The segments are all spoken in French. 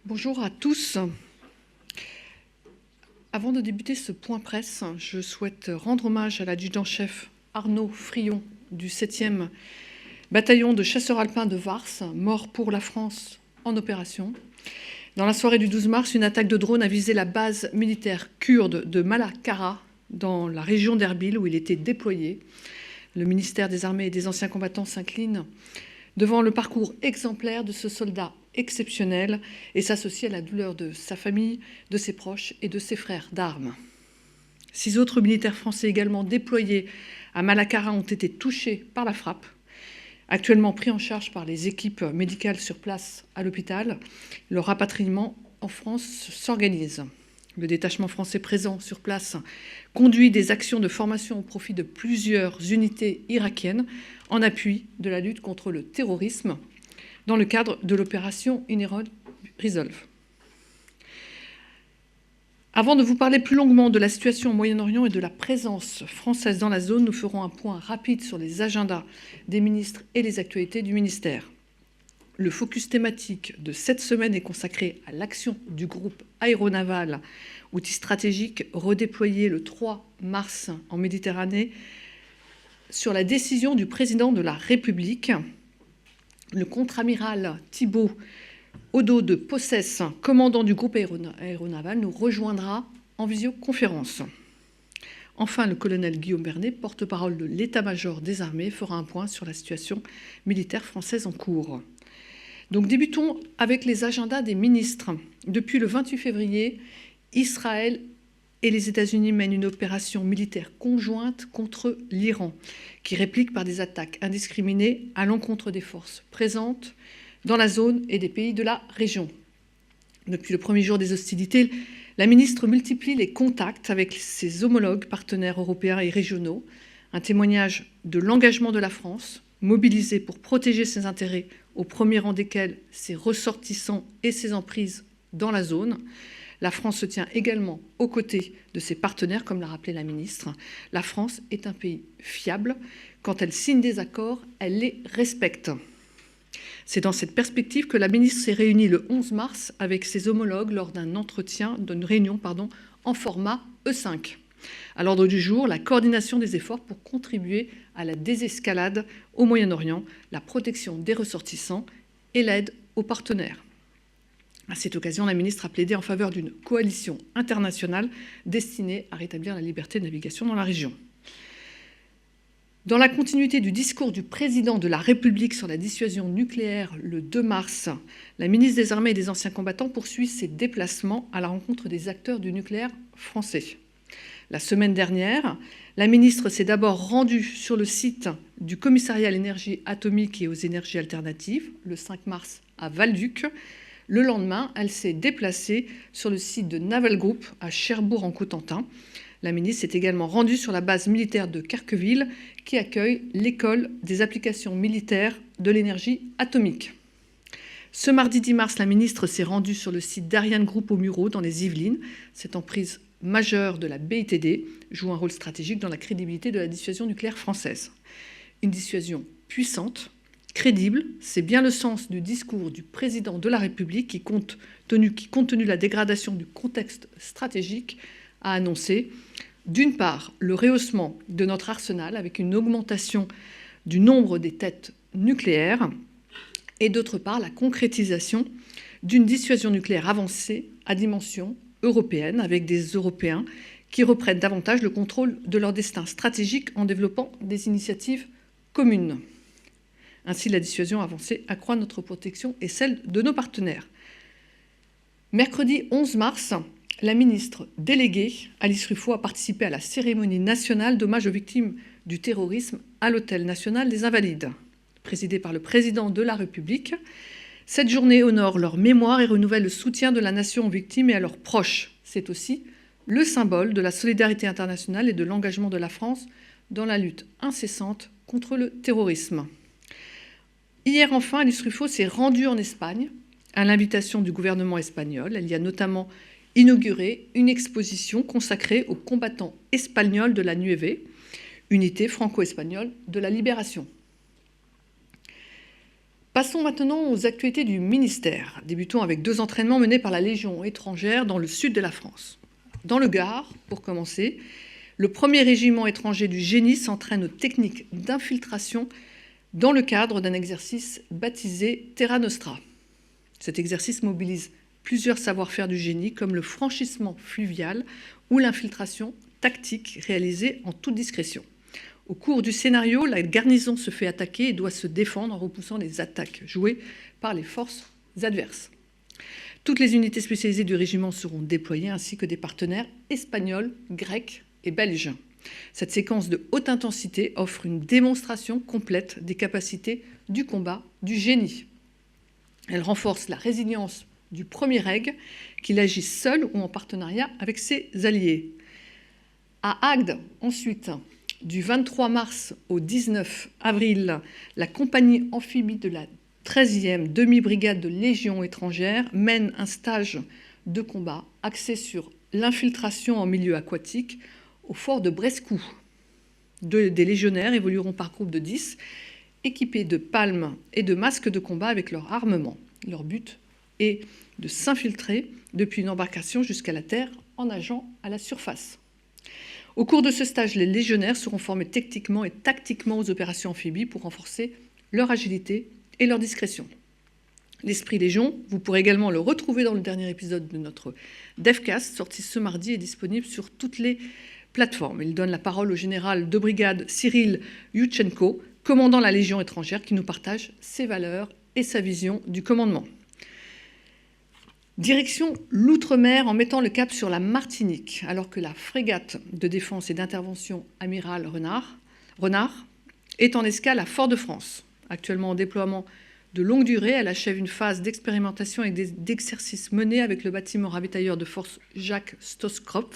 Bonjour à tous. Avant de débuter ce point presse, je souhaite rendre hommage à l'adjudant-chef Arnaud Frion du 7e bataillon de chasseurs alpins de Vars, mort pour la France en opération. Dans la soirée du 12 mars, une attaque de drone a visé la base militaire kurde de Malakara, dans la région d'Erbil où il était déployé. Le ministère des Armées et des Anciens Combattants s'incline devant le parcours exemplaire de ce soldat exceptionnel et s'associe à la douleur de sa famille, de ses proches et de ses frères d'armes. 6 autres militaires français également déployés à Malakara ont été touchés par la frappe, actuellement pris en charge par les équipes médicales sur place à l'hôpital. Leur rapatriement en France s'organise. Le détachement français présent sur place conduit des actions de formation au profit de plusieurs unités irakiennes en appui de la lutte contre le terrorisme dans le cadre de l'opération Inherent Resolve. Avant de vous parler plus longuement de la situation au Moyen-Orient et de la présence française dans la zone, nous ferons un point rapide sur les agendas des ministres et les actualités du ministère. Le focus thématique de cette semaine est consacré à l'action du groupe aéronaval, outil stratégique redéployé le 3 mars en Méditerranée, sur la décision du président de la République. Le contre-amiral Thibault Odo de Possès, commandant du groupe aéronaval, nous rejoindra en visioconférence. Enfin, le colonel Guillaume Bernet, porte-parole de l'état-major des armées, fera un point sur la situation militaire française en cours. Donc débutons avec les agendas des ministres. Depuis le 28 février, Israël et les États-Unis mènent une opération militaire conjointe contre l'Iran, qui réplique par des attaques indiscriminées à l'encontre des forces présentes dans la zone et des pays de la région. Depuis le premier jour des hostilités, la ministre multiplie les contacts avec ses homologues partenaires européens et régionaux, un témoignage de l'engagement de la France, mobilisée pour protéger ses intérêts, au premier rang desquels ses ressortissants et ses emprises dans la zone. La France se tient également aux côtés de ses partenaires, comme l'a rappelé la ministre. La France est un pays fiable. Quand elle signe des accords, elle les respecte. C'est dans cette perspective que la ministre s'est réunie le 11 mars avec ses homologues lors d'une réunion en format E5. À l'ordre du jour, la coordination des efforts pour contribuer à la désescalade au Moyen-Orient, la protection des ressortissants et l'aide aux partenaires. À cette occasion, la ministre a plaidé en faveur d'une coalition internationale destinée à rétablir la liberté de navigation dans la région. Dans la continuité du discours du président de la République sur la dissuasion nucléaire le 2 mars, la ministre des Armées et des Anciens Combattants poursuit ses déplacements à la rencontre des acteurs du nucléaire français. La semaine dernière, la ministre s'est d'abord rendue sur le site du commissariat à l'énergie atomique et aux énergies alternatives, le 5 mars à Val-Duc. Le lendemain, elle s'est déplacée sur le site de Naval Group à Cherbourg-en-Cotentin. La ministre s'est également rendue sur la base militaire de Carqueville qui accueille l'école des applications militaires de l'énergie atomique. Ce mardi 10 mars, la ministre s'est rendue sur le site d'Ariane Group au Mureau dans les Yvelines. Cette emprise majeure de la BITD joue un rôle stratégique dans la crédibilité de la dissuasion nucléaire française. Une dissuasion puissante, crédible, c'est bien le sens du discours du président de la République qui, compte tenu de la dégradation du contexte stratégique, a annoncé, d'une part, le rehaussement de notre arsenal avec une augmentation du nombre des têtes nucléaires et d'autre part, la concrétisation d'une dissuasion nucléaire avancée à dimension européenne avec des Européens qui reprennent davantage le contrôle de leur destin stratégique en développant des initiatives communes. Ainsi, la dissuasion avancée accroît notre protection et celle de nos partenaires. Mercredi 11 mars, la ministre déléguée, Alice Ruffaut, a participé à la cérémonie nationale d'hommage aux victimes du terrorisme à l'Hôtel national des Invalides, présidée par le président de la République. Cette journée honore leur mémoire et renouvelle le soutien de la nation aux victimes et à leurs proches. C'est aussi le symbole de la solidarité internationale et de l'engagement de la France dans la lutte incessante contre le terrorisme. Hier, enfin, Alice Ruffaut s'est rendue en Espagne à l'invitation du gouvernement espagnol. Elle y a notamment inauguré une exposition consacrée aux combattants espagnols de la NUEV, unité franco-espagnole de la libération. Passons maintenant aux actualités du ministère. Débutons avec 2 entraînements menés par la Légion étrangère dans le sud de la France. Dans le Gard, pour commencer, le 1er régiment étranger du génie s'entraîne aux techniques d'infiltration dans le cadre d'un exercice baptisé Terra Nostra. Cet exercice mobilise plusieurs savoir-faire du génie, comme le franchissement fluvial ou l'infiltration tactique réalisée en toute discrétion. Au cours du scénario, la garnison se fait attaquer et doit se défendre en repoussant les attaques jouées par les forces adverses. Toutes les unités spécialisées du régiment seront déployées, ainsi que des partenaires espagnols, grecs et belges. Cette séquence de haute intensité offre une démonstration complète des capacités du combat du génie. Elle renforce la résilience du premier reg, qu'il agit seul ou en partenariat avec ses alliés. À Agde, ensuite, du 23 mars au 19 avril, la compagnie amphibie de la 13e demi-brigade de Légion étrangère mène un stage de combat axé sur l'infiltration en milieu aquatique au fort de Brescou. Des légionnaires évolueront par groupe de 10, équipés de palmes et de masques de combat avec leur armement. Leur but est de s'infiltrer depuis une embarcation jusqu'à la terre en nageant à la surface. Au cours de ce stage, les légionnaires seront formés techniquement et tactiquement aux opérations amphibies pour renforcer leur agilité et leur discrétion. L'Esprit Légion, vous pourrez également le retrouver dans le dernier épisode de notre DevCast, sorti ce mardi et disponible sur toutes les plateformes. Il donne la parole au général de brigade Cyril Yushchenko, commandant la Légion étrangère, qui nous partage ses valeurs et sa vision du commandement. Direction l'outre-mer en mettant le cap sur la Martinique, alors que la frégate de défense et d'intervention Amiral Renard est en escale à Fort-de-France. Actuellement en déploiement de longue durée, elle achève une phase d'expérimentation et d'exercices menés avec le bâtiment ravitailleur de force Jacques Stoskrop.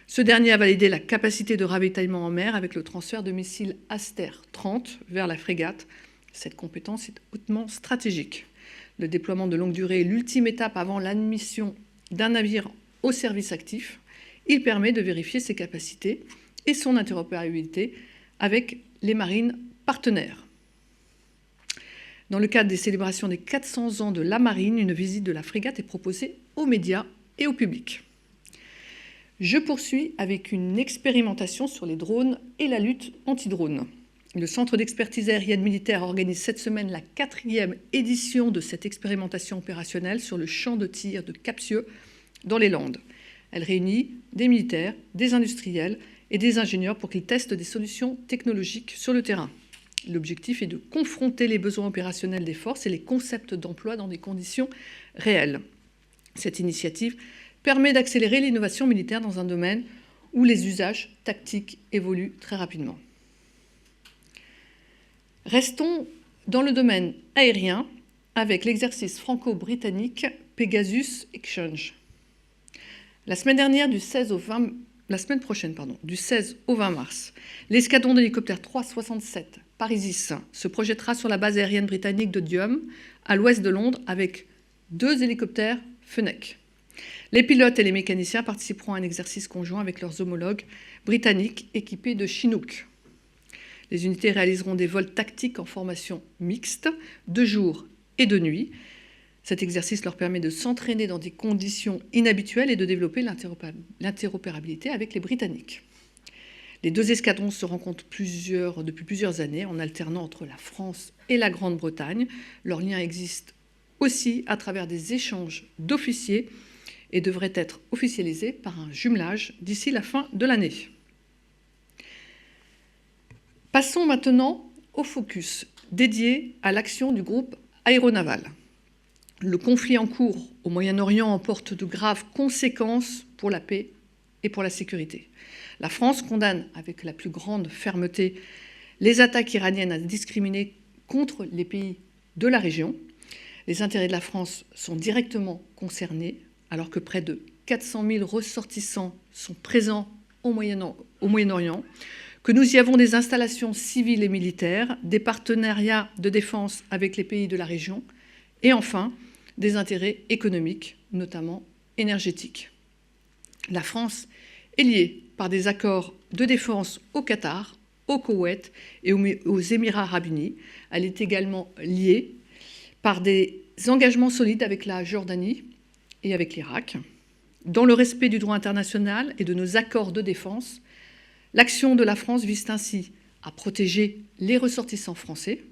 Ce dernier a validé la capacité de ravitaillement en mer avec le transfert de missiles Aster 30 vers la frégate. Cette compétence est hautement stratégique. Le déploiement de longue durée est l'ultime étape avant l'admission d'un navire au service actif. Il permet de vérifier ses capacités et son interopérabilité avec les marines partenaires. Dans le cadre des célébrations des 400 ans de la marine, une visite de la frégate est proposée aux médias et au public. Je poursuis avec une expérimentation sur les drones et la lutte anti-drone. Le Centre d'expertise aérienne militaire organise cette semaine la 4e édition de cette expérimentation opérationnelle sur le champ de tir de Capcieux dans les Landes. Elle réunit des militaires, des industriels et des ingénieurs pour qu'ils testent des solutions technologiques sur le terrain. L'objectif est de confronter les besoins opérationnels des forces et les concepts d'emploi dans des conditions réelles. Cette initiative permet d'accélérer l'innovation militaire dans un domaine où les usages tactiques évoluent très rapidement. Restons dans le domaine aérien avec l'exercice franco-britannique Pegasus Exchange. La semaine prochaine, du 16 au 20 mars, l'escadron d'hélicoptères 367 Parisis se projettera sur la base aérienne britannique de Dium, à l'ouest de Londres, avec 2 hélicoptères Fennec. Les pilotes et les mécaniciens participeront à un exercice conjoint avec leurs homologues britanniques équipés de Chinook. Les unités réaliseront des vols tactiques en formation mixte, de jour et de nuit. Cet exercice leur permet de s'entraîner dans des conditions inhabituelles et de développer l'interopérabilité avec les Britanniques. Les 2 escadrons se rencontrent depuis plusieurs années en alternant entre la France et la Grande-Bretagne. Leur lien existe aussi à travers des échanges d'officiers et devrait être officialisé par un jumelage d'ici la fin de l'année. Passons maintenant au focus dédié à l'action du groupe aéronaval. Le conflit en cours au Moyen-Orient emporte de graves conséquences pour la paix et pour la sécurité. La France condamne avec la plus grande fermeté les attaques iraniennes indiscriminées contre les pays de la région. Les intérêts de la France sont directement concernés, alors que près de 400 000 ressortissants sont présents au Moyen-Orient, que nous y avons des installations civiles et militaires, des partenariats de défense avec les pays de la région, et enfin, des intérêts économiques, notamment énergétiques. La France est liée par des accords de défense au Qatar, au Koweït et aux Émirats arabes unis. Elle est également liée par des engagements solides avec la Jordanie et avec l'Irak. Dans le respect du droit international et de nos accords de défense, l'action de la France vise ainsi à protéger les ressortissants français,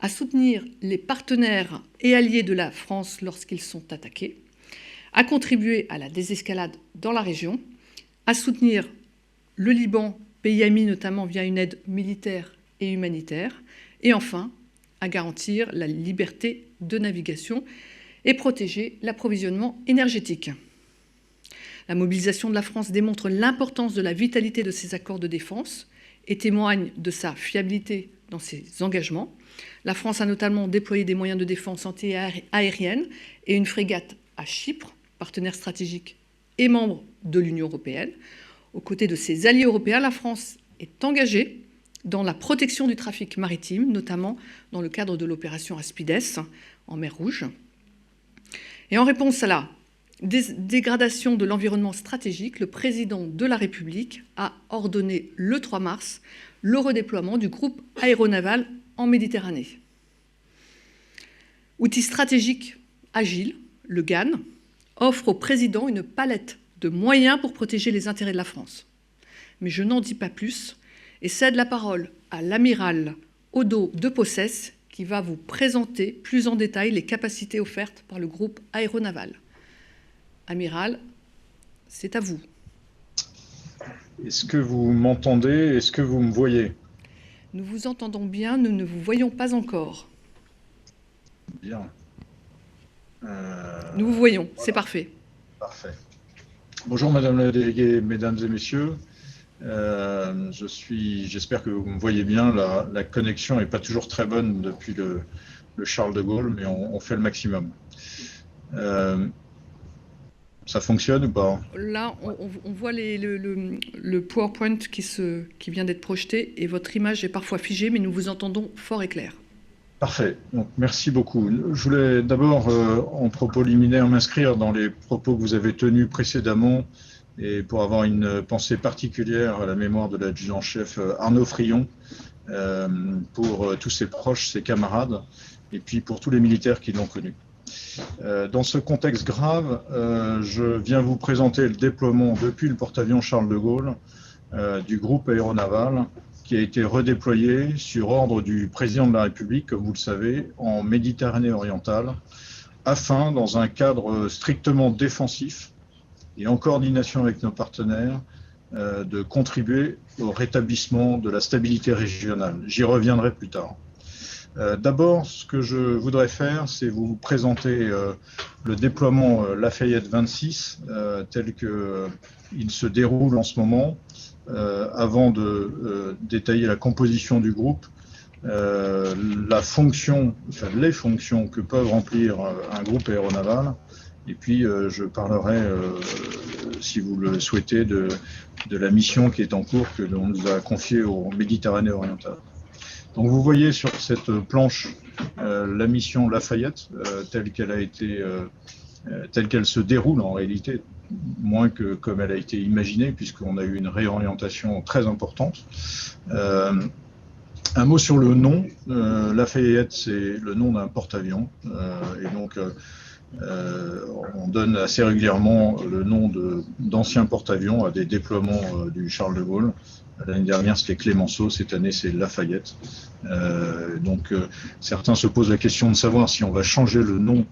à soutenir les partenaires et alliés de la France lorsqu'ils sont attaqués, à contribuer à la désescalade dans la région, à soutenir le Liban, pays ami notamment via une aide militaire et humanitaire, et enfin à garantir la liberté de navigation et protéger l'approvisionnement énergétique. La mobilisation de la France démontre l'importance de la vitalité de ces accords de défense et témoigne de sa fiabilité dans ses engagements. La France a notamment déployé des moyens de défense anti-aérienne et une frégate à Chypre, partenaire stratégique et membre de l'Union européenne. Aux côtés de ses alliés européens, la France est engagée dans la protection du trafic maritime, notamment dans le cadre de l'opération Aspides en mer Rouge. Et en réponse à la dégradation de l'environnement stratégique, le président de la République a ordonné le 3 mars le redéploiement du groupe aéronaval en Méditerranée. Outil stratégique agile, le GAN offre au président une palette de moyens pour protéger les intérêts de la France. Mais je n'en dis pas plus et cède la parole à l'amiral Odo de Possès qui va vous présenter plus en détail les capacités offertes par le groupe aéronaval. Amiral, c'est à vous. Est-ce que vous m'entendez? Est-ce que vous me voyez? Nous vous entendons bien, nous ne vous voyons pas encore. Bien. Nous vous voyons, voilà. C'est parfait. Parfait. Bonjour Madame la déléguée, Mesdames et Messieurs. J'espère que vous me voyez bien. La connexion n'est pas toujours très bonne depuis le Charles de Gaulle, mais on fait le maximum. Ça fonctionne ou pas? Là, on voit le PowerPoint qui vient d'être projeté et votre image est parfois figée, mais nous vous entendons fort et clair. Parfait. Donc, merci beaucoup. Je voulais d'abord, en propos liminaire, m'inscrire dans les propos que vous avez tenus précédemment et pour avoir une pensée particulière à la mémoire de l'adjudant-chef Arnaud Frion, pour tous ses proches, ses camarades, et puis pour tous les militaires qui l'ont connu. Dans ce contexte grave, je viens vous présenter le déploiement depuis le porte-avions Charles de Gaulle du groupe aéronaval qui a été redéployé sur ordre du président de la République, comme vous le savez, en Méditerranée orientale, afin, dans un cadre strictement défensif et en coordination avec nos partenaires, de contribuer au rétablissement de la stabilité régionale. J'y reviendrai plus tard. D'abord, ce que je voudrais faire, c'est vous présenter le déploiement Lafayette 26 tel qu'il se déroule en ce moment, avant de détailler la composition du groupe, les fonctions que peuvent remplir un groupe aéronaval, et puis je parlerai, si vous le souhaitez, de la mission qui est en cours, que l'on nous a confiée aux Méditerranée orientale. Donc vous voyez sur cette planche la mission Lafayette telle qu'elle se déroule en réalité, moins que comme elle a été imaginée, puisqu'on a eu une réorientation très importante. Un mot sur le nom. Lafayette, c'est le nom d'un porte-avions, et donc on donne assez régulièrement le nom d'anciens porte-avions à des déploiements du Charles de Gaulle. L'année dernière, c'était Clémenceau, cette année, c'est Lafayette. Donc, certains se posent la question de savoir si on va changer le nom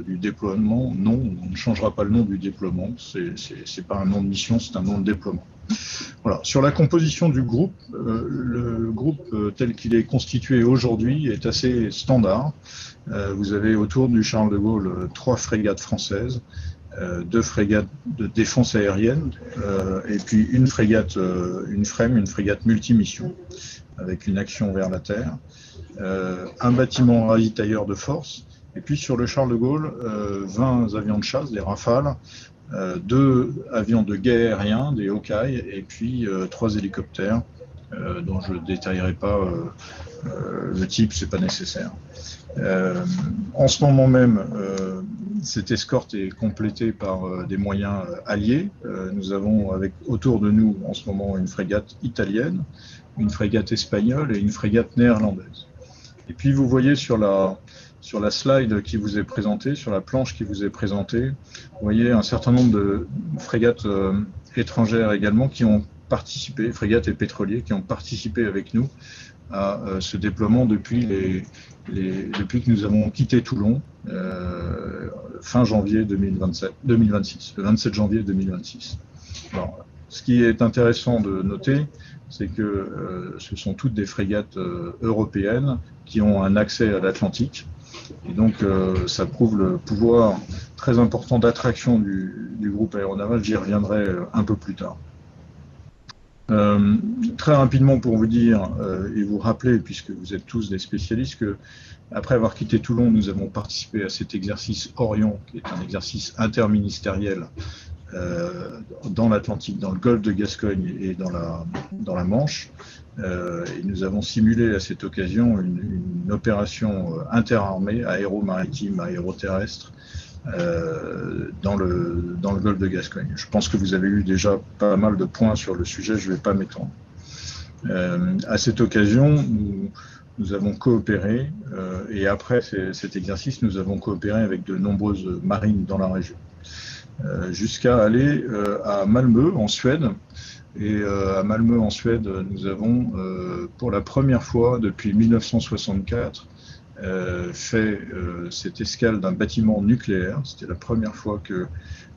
du déploiement. Non, on ne changera pas le nom du déploiement. C'est pas un nom de mission, c'est un nom de déploiement. Voilà. Sur la composition du groupe, le groupe tel qu'il est constitué aujourd'hui est assez standard. Vous avez autour du Charles de Gaulle 3 frégates françaises, 2 frégates de défense aérienne, et puis une frégate, une frégate multimission, avec une action vers la terre, un bâtiment ravitailleur de force, et puis sur le Charles de Gaulle, 20 avions de chasse, des Rafales, 2 avions de guet aérien, des Hawkeye, et puis 3 hélicoptères, dont je ne détaillerai pas le type, c'est pas nécessaire. En ce moment même, cette escorte est complétée par des moyens alliés. Nous avons autour de nous en ce moment une frégate italienne, une frégate espagnole et une frégate néerlandaise. Et puis vous voyez sur sur la slide qui vous est présentée, sur la planche qui vous est présentée, vous voyez un certain nombre de frégates étrangères également qui ont participé, frégates et pétroliers qui ont participé avec nous à ce déploiement depuis que nous avons quitté Toulon fin janvier 2026, le 27 janvier 2026. Alors, ce qui est intéressant de noter, c'est que ce sont toutes des frégates européennes qui ont un accès à l'Atlantique. Et donc, ça prouve le pouvoir très important d'attraction du groupe aéronaval. J'y reviendrai un peu plus tard. Très rapidement pour vous dire et vous rappeler, puisque vous êtes tous des spécialistes, que après avoir quitté Toulon, nous avons participé à cet exercice Orion, qui est un exercice interministériel dans l'Atlantique, dans le golfe de Gascogne et dans la Manche. Et nous avons simulé à cette occasion une opération interarmée, aéro-maritime, aéroterrestre, dans le golfe de Gascogne. Je pense que vous avez eu déjà pas mal de points sur le sujet, je ne vais pas m'étendre. À cette occasion, nous avons coopéré, et après cet exercice, nous avons coopéré avec de nombreuses marines dans la région, jusqu'à aller à Malmö, en Suède. Et à Malmö, en Suède, nous avons, pour la première fois depuis 1964, fait cette escale d'un bâtiment nucléaire. C'était la première fois que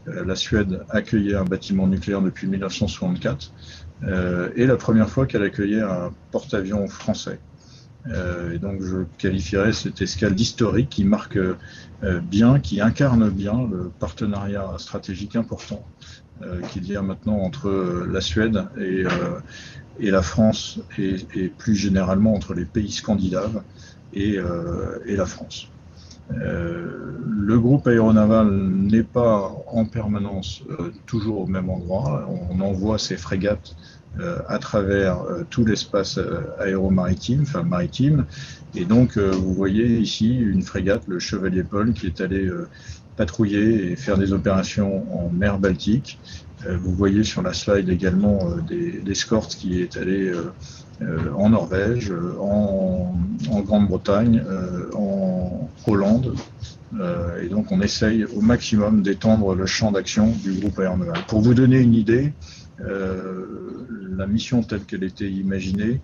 la Suède accueillait un bâtiment nucléaire depuis 1964, et la première fois qu'elle accueillait un porte-avions français. Et donc je qualifierais cette escale d'historique qui marque bien, qui incarne bien le partenariat stratégique important qu'il y a maintenant entre la Suède et la France, et plus généralement entre les pays scandinaves et la France. Le groupe aéronaval n'est pas en permanence toujours au même endroit. On envoie ses frégates à travers tout l'espace aéromaritime, enfin maritime. Et donc, vous voyez ici une frégate, le Chevalier Paul, qui est allé patrouiller et faire des opérations en mer Baltique. Vous voyez sur la slide également l'escorte qui est allée en Norvège, en Grande-Bretagne, en Hollande. Et donc, on essaye au maximum d'étendre le champ d'action du groupe aéronaval. Pour vous donner une idée, la mission telle qu'elle était imaginée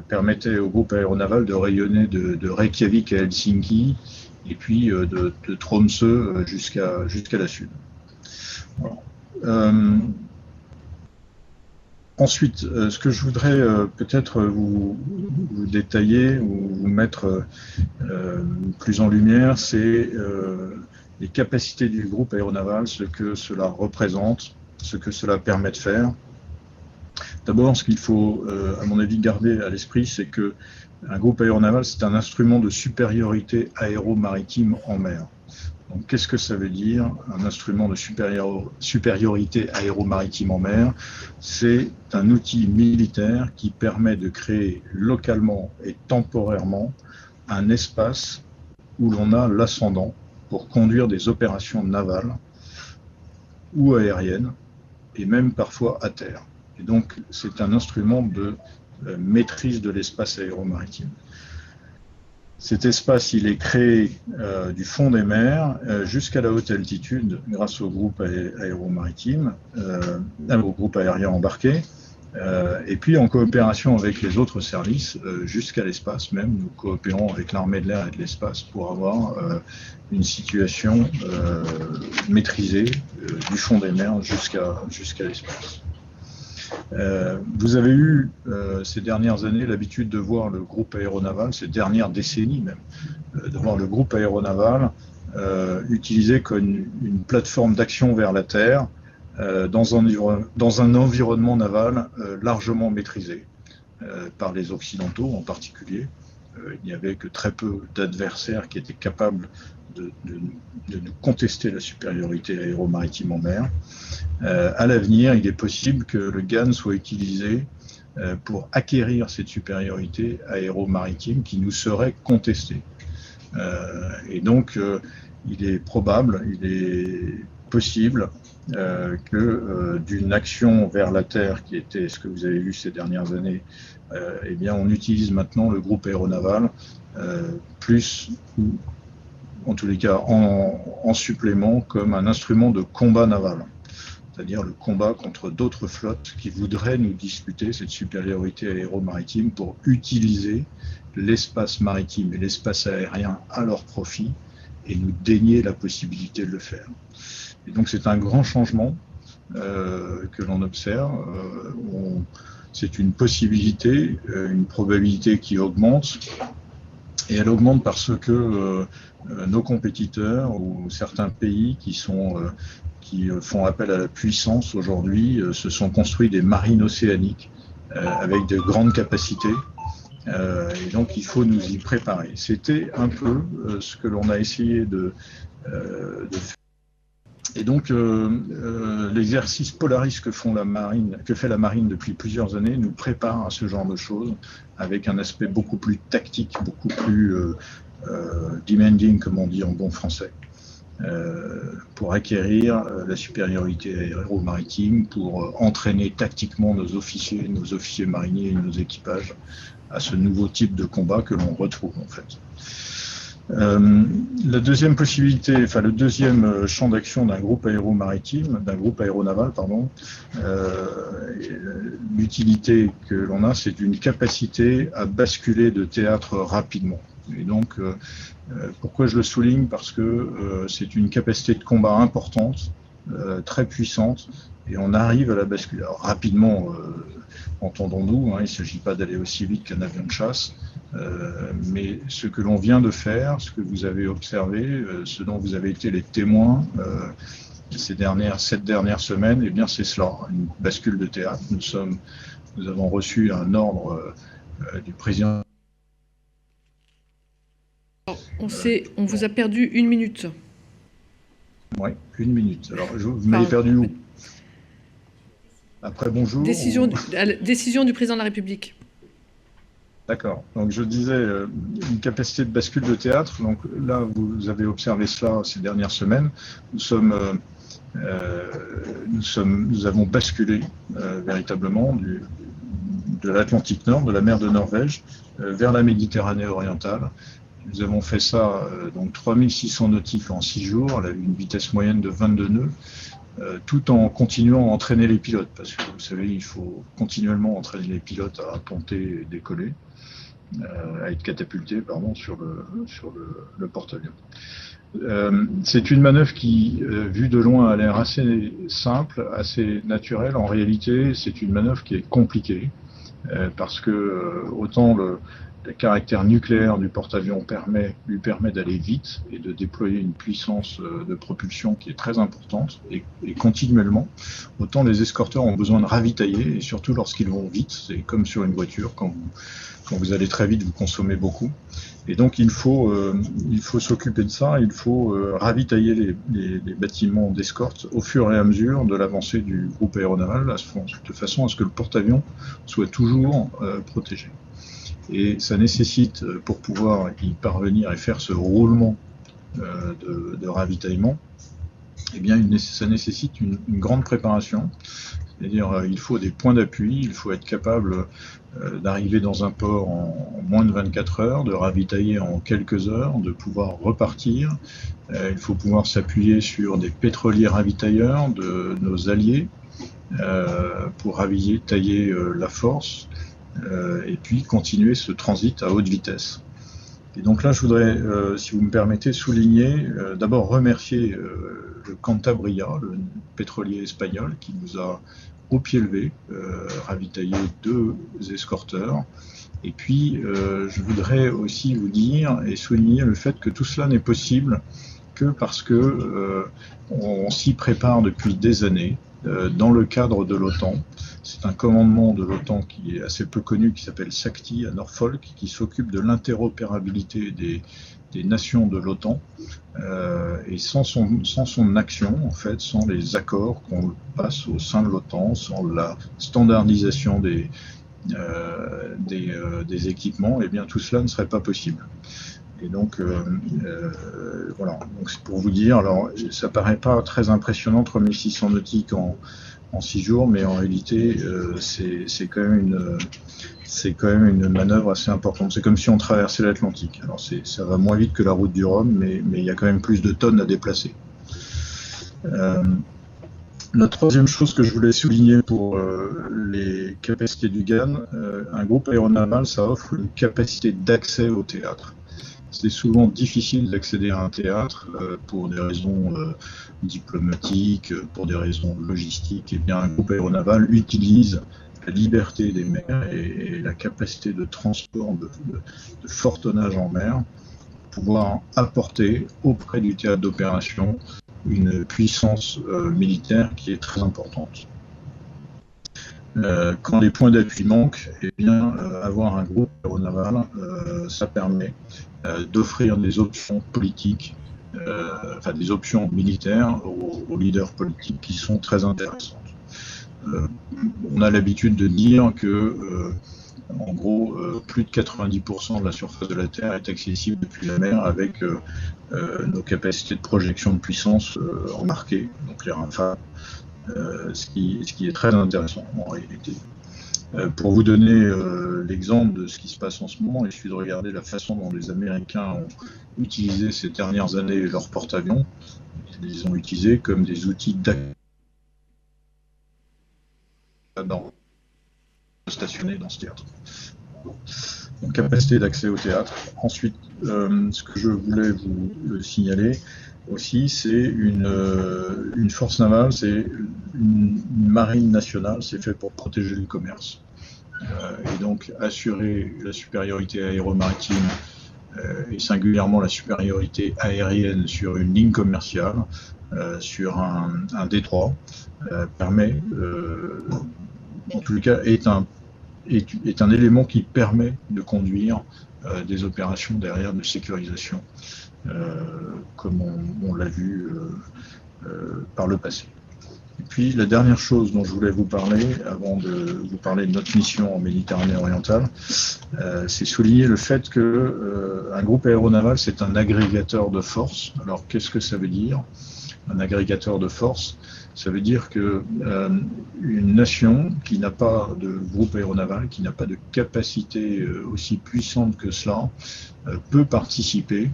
permettait au groupe aéronaval de rayonner de Reykjavik à Helsinki et puis de Tromsø jusqu'à la Sud. Voilà. Ensuite, ce que je voudrais peut-être vous détailler ou vous mettre plus en lumière, c'est les capacités du groupe aéronaval, ce que cela représente, ce que cela permet de faire. D'abord, ce qu'il faut, à mon avis, garder à l'esprit, c'est que un groupe aéronaval, c'est un instrument de supériorité aéromaritime en mer. Donc, qu'est-ce que ça veut dire, un instrument de supériorité aéromaritime en mer? C'est un outil militaire qui permet de créer localement et temporairement un espace où l'on a l'ascendant pour conduire des opérations navales ou aériennes, et même parfois à terre. Et donc, c'est un instrument de maîtrise de l'espace aéromaritime. Cet espace, il est créé du fond des mers jusqu'à la haute altitude grâce au groupe aéromaritime, au groupe aérien embarqué, et puis en coopération avec les autres services jusqu'à l'espace même. Nous coopérons avec l'armée de l'air et de l'espace pour avoir une situation maîtrisée du fond des mers jusqu'à l'espace. Vous avez eu ces dernières années l'habitude de voir le groupe aéronaval, ces dernières décennies même, de voir le groupe aéronaval utilisé comme une plateforme d'action vers la Terre dans un environnement naval largement maîtrisé par les Occidentaux en particulier. Il n'y avait que très peu d'adversaires qui étaient capables de nous contester la supériorité aéromaritime en mer. À l'avenir, il est possible que le GAN soit utilisé pour acquérir cette supériorité aéromaritime qui nous serait contestée. Et donc, il est probable, il est possible que d'une action vers la Terre, qui était ce que vous avez vu ces dernières années, eh bien, on utilise maintenant le groupe aéronaval plus, ou en tous les cas en supplément, comme un instrument de combat naval. C'est-à-dire le combat contre d'autres flottes qui voudraient nous disputer cette supériorité aéromaritime pour utiliser l'espace maritime et l'espace aérien à leur profit et nous dénier la possibilité de le faire. Et donc c'est un grand changement que l'on observe. C'est une possibilité, une probabilité qui augmente, et elle augmente parce que nos compétiteurs ou certains pays qui font appel à la puissance aujourd'hui se sont construits des marines océaniques avec de grandes capacités. Et donc il faut nous y préparer. C'était un peu ce que l'on a essayé de faire. Et donc l'exercice Polaris que fait la marine depuis plusieurs années nous prépare à ce genre de choses avec un aspect beaucoup plus tactique, beaucoup plus demanding, comme on dit en bon français, pour acquérir la supériorité aéromaritime, pour entraîner tactiquement nos officiers mariniers et nos équipages à ce nouveau type de combat que l'on retrouve en fait. La deuxième possibilité, enfin le deuxième champ d'action d'un groupe aéronaval, l'utilité que l'on a, c'est une capacité à basculer de théâtre rapidement. Et donc, pourquoi je le souligne? Parce que c'est une capacité de combat importante, très puissante, et on arrive à la basculer. Alors, rapidement, entendons-nous, il ne s'agit pas d'aller aussi vite qu'un avion de chasse, mais ce que l'on vient de faire, ce que vous avez observé, ce dont vous avez été les témoins cette dernière semaine, eh bien c'est cela, une bascule de théâtre. Nous avons reçu un ordre du président. On vous a perdu 1 minute. Oui, 1 minute. Alors, vous m'avez perdu où? Après, bonjour. Décision du président de la République. D'accord. Donc, je disais une capacité de bascule de théâtre. Donc là, vous avez observé cela ces dernières semaines. Nous avons basculé véritablement de l'Atlantique Nord, de la mer de Norvège, vers la Méditerranée orientale. Nous avons fait ça, donc 3600 nautiques en 6 jours, à une vitesse moyenne de 22 nœuds, tout en continuant à entraîner les pilotes, parce que vous savez, il faut continuellement entraîner les pilotes à ponter et décoller, à être catapultés, sur le porte-avions. C'est une manœuvre qui, vue de loin, a l'air assez simple, assez naturelle. En réalité, c'est une manœuvre qui est compliquée, parce que autant le caractère nucléaire du porte-avions lui permet d'aller vite et de déployer une puissance de propulsion qui est très importante et continuellement. Autant les escorteurs ont besoin de ravitailler, et surtout lorsqu'ils vont vite. C'est comme sur une voiture, quand vous allez très vite, vous consommez beaucoup. Et donc il faut s'occuper de ça, il faut ravitailler les bâtiments d'escorte au fur et à mesure de l'avancée du groupe aéronaval, de façon à ce que le porte-avions soit toujours protégé. Et ça nécessite, pour pouvoir y parvenir et faire ce roulement de ravitaillement, eh bien, ça nécessite une grande préparation. C'est-à-dire, il faut des points d'appui, il faut être capable d'arriver dans un port en moins de 24 heures, de ravitailler en quelques heures, de pouvoir repartir. Il faut pouvoir s'appuyer sur des pétroliers ravitailleurs de nos alliés pour ravitailler la force. Et puis continuer ce transit à haute vitesse. Et donc là, je voudrais, si vous me permettez, souligner, d'abord remercier le Cantabria, le pétrolier espagnol, qui nous a au pied levé ravitaillé 2 escorteurs. Et puis, je voudrais aussi vous dire et souligner le fait que tout cela n'est possible que parce que on s'y prépare depuis des années dans le cadre de l'OTAN. C'est un commandement de l'OTAN qui est assez peu connu, qui s'appelle SACTI à Norfolk, qui s'occupe de l'interopérabilité des nations de l'OTAN. Et sans son action, en fait, sans les accords qu'on passe au sein de l'OTAN, sans la standardisation des équipements, eh bien tout cela ne serait pas possible. Et donc, voilà, donc c'est pour vous dire, alors ça paraît pas très impressionnant, 3600 nautiques en 6 jours, mais en réalité, c'est quand même une manœuvre assez importante. C'est comme si on traversait l'Atlantique. Alors ça va moins vite que la route du Rhum, mais il y a quand même plus de tonnes à déplacer. La troisième chose que je voulais souligner pour les capacités du GAN, un groupe aéronaval, ça offre une capacité d'accès au théâtre. C'est souvent difficile d'accéder à un théâtre pour des raisons diplomatiques, pour des raisons logistiques. Et bien, un groupe aéronaval utilise la liberté des mers et la capacité de transport de fort tonnage en mer pour pouvoir apporter auprès du théâtre d'opération une puissance militaire qui est très importante. Quand les points d'appui manquent, eh bien, avoir un groupe aéronaval, ça permet d'offrir des options politiques, enfin des options militaires aux leaders politiques qui sont très intéressantes. On a l'habitude de dire que, en gros, plus de 90% de la surface de la Terre est accessible depuis la mer avec nos capacités de projection de puissance remarquées, donc les Rafale, ce qui est très intéressant en réalité. Pour vous donner l'exemple de ce qui se passe en ce moment, il suffit de regarder la façon dont les Américains ont utilisé ces dernières années leurs porte-avions. Ils les ont utilisés comme des outils d'accès stationnés dans ce théâtre. Donc, capacité d'accès au théâtre. Ensuite, ce que je voulais vous signaler aussi, c'est une force navale, c'est une marine nationale, c'est fait pour protéger le commerce. Et donc assurer la supériorité aéromaritime et singulièrement la supériorité aérienne sur une ligne commerciale, sur un détroit, permet, en tout cas, est un élément qui permet de conduire des opérations derrière de sécurisation, comme on l'a vu par le passé. Et puis la dernière chose dont je voulais vous parler, avant de vous parler de notre mission en Méditerranée orientale, c'est souligner le fait que un groupe aéronaval, c'est un agrégateur de force. Alors qu'est-ce que ça veut dire, un agrégateur de force? Ça veut dire que une nation qui n'a pas de groupe aéronaval, qui n'a pas de capacité aussi puissante que cela, peut participer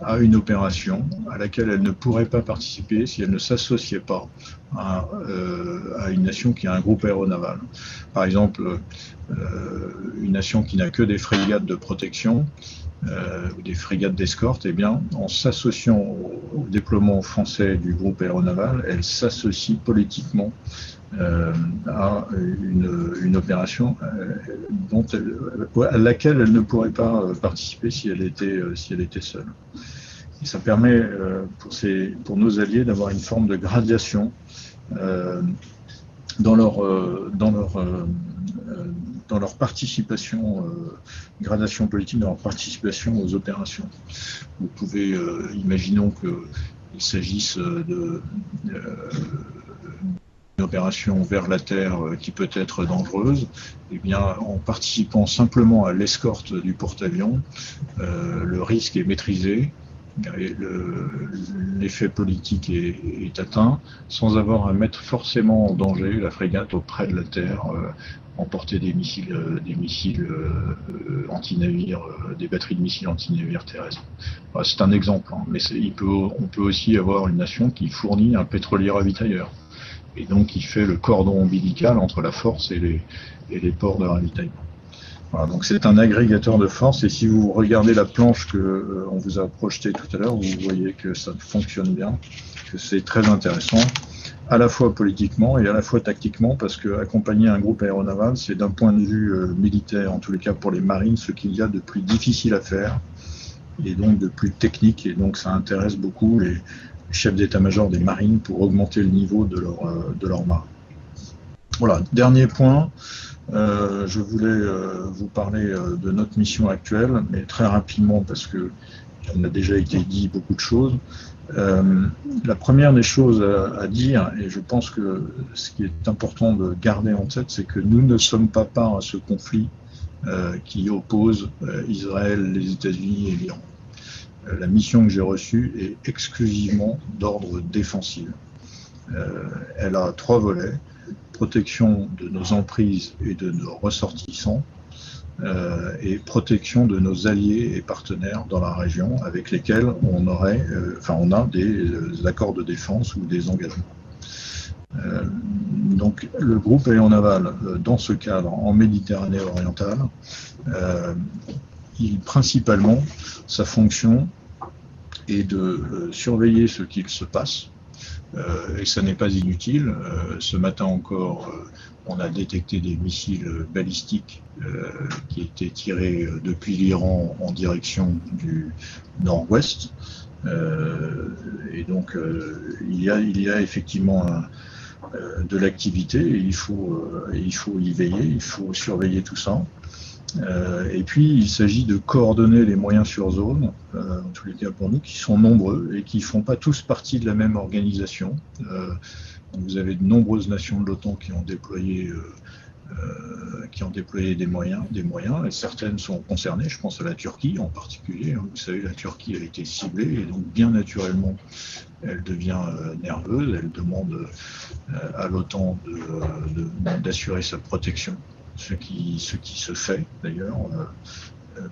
à une opération à laquelle elle ne pourrait pas participer si elle ne s'associait pas à une nation qui a un groupe aéronaval. Par exemple, une nation qui n'a que des frégates de protection, ou des frégates d'escorte, eh bien, en s'associant au déploiement français du groupe aéronaval, elle s'associe politiquement à une opération à laquelle elle ne pourrait pas participer si elle était seule. Et ça permet pour nos alliés d'avoir une forme de gradation dans leur participation, gradation politique, dans leur participation aux opérations. Vous pouvez, imaginons qu'il s'agisse d'une opération vers la Terre qui peut être dangereuse, eh bien, en participant simplement à l'escorte du porte-avions, le risque est maîtrisé, l'effet politique est atteint, sans avoir à mettre forcément en danger la frégate auprès de la Terre, emporter des missiles anti-navires, des batteries de missiles anti-navires terrestres. Voilà, c'est un exemple, hein, mais on peut aussi avoir une nation qui fournit un pétrolier ravitailleur, et donc qui fait le cordon ombilical entre la force et les ports de ravitaillement. Voilà, donc c'est un agrégateur de force, et si vous regardez la planche qu'on vous a projetée tout à l'heure, vous voyez que ça fonctionne bien, que c'est très intéressant, à la fois politiquement et à la fois tactiquement, parce que accompagner un groupe aéronaval, c'est d'un point de vue militaire, en tous les cas pour les marines, ce qu'il y a de plus difficile à faire, et donc de plus technique, et donc ça intéresse beaucoup les chefs d'état-major des marines pour augmenter le niveau de leur marine. Voilà, dernier point. Je voulais vous parler de notre mission actuelle, mais très rapidement parce que on a déjà été dit beaucoup de choses. La première des choses à dire, et je pense que ce qui est important de garder en tête, c'est que nous ne sommes pas part à ce conflit qui oppose Israël, les États-Unis et l'Iran. La mission que j'ai reçue est exclusivement d'ordre défensif. Elle a 3 volets: protection de nos emprises et de nos ressortissants, et protection de nos alliés et partenaires dans la région avec lesquels on a des accords de défense ou des engagements. Donc le groupe aéronaval, dans ce cadre, en Méditerranée orientale, principalement, sa fonction est de surveiller ce qu'il se passe, et ça n'est pas inutile. Ce matin encore, on a détecté des missiles balistiques qui étaient tirés depuis l'Iran en direction du nord-ouest. Et donc, il y a effectivement de l'activité, et il faut y veiller, il faut surveiller tout ça. Et puis, il s'agit de coordonner les moyens sur zone, en tous les cas pour nous, qui sont nombreux et qui ne font pas tous partie de la même organisation. Vous avez de nombreuses nations de l'OTAN qui ont déployé des moyens, et certaines sont concernées. Je pense à la Turquie en particulier. Vous savez, la Turquie a été ciblée, et donc bien naturellement, elle devient nerveuse. Elle demande à l'OTAN d'assurer sa protection, ce qui se fait d'ailleurs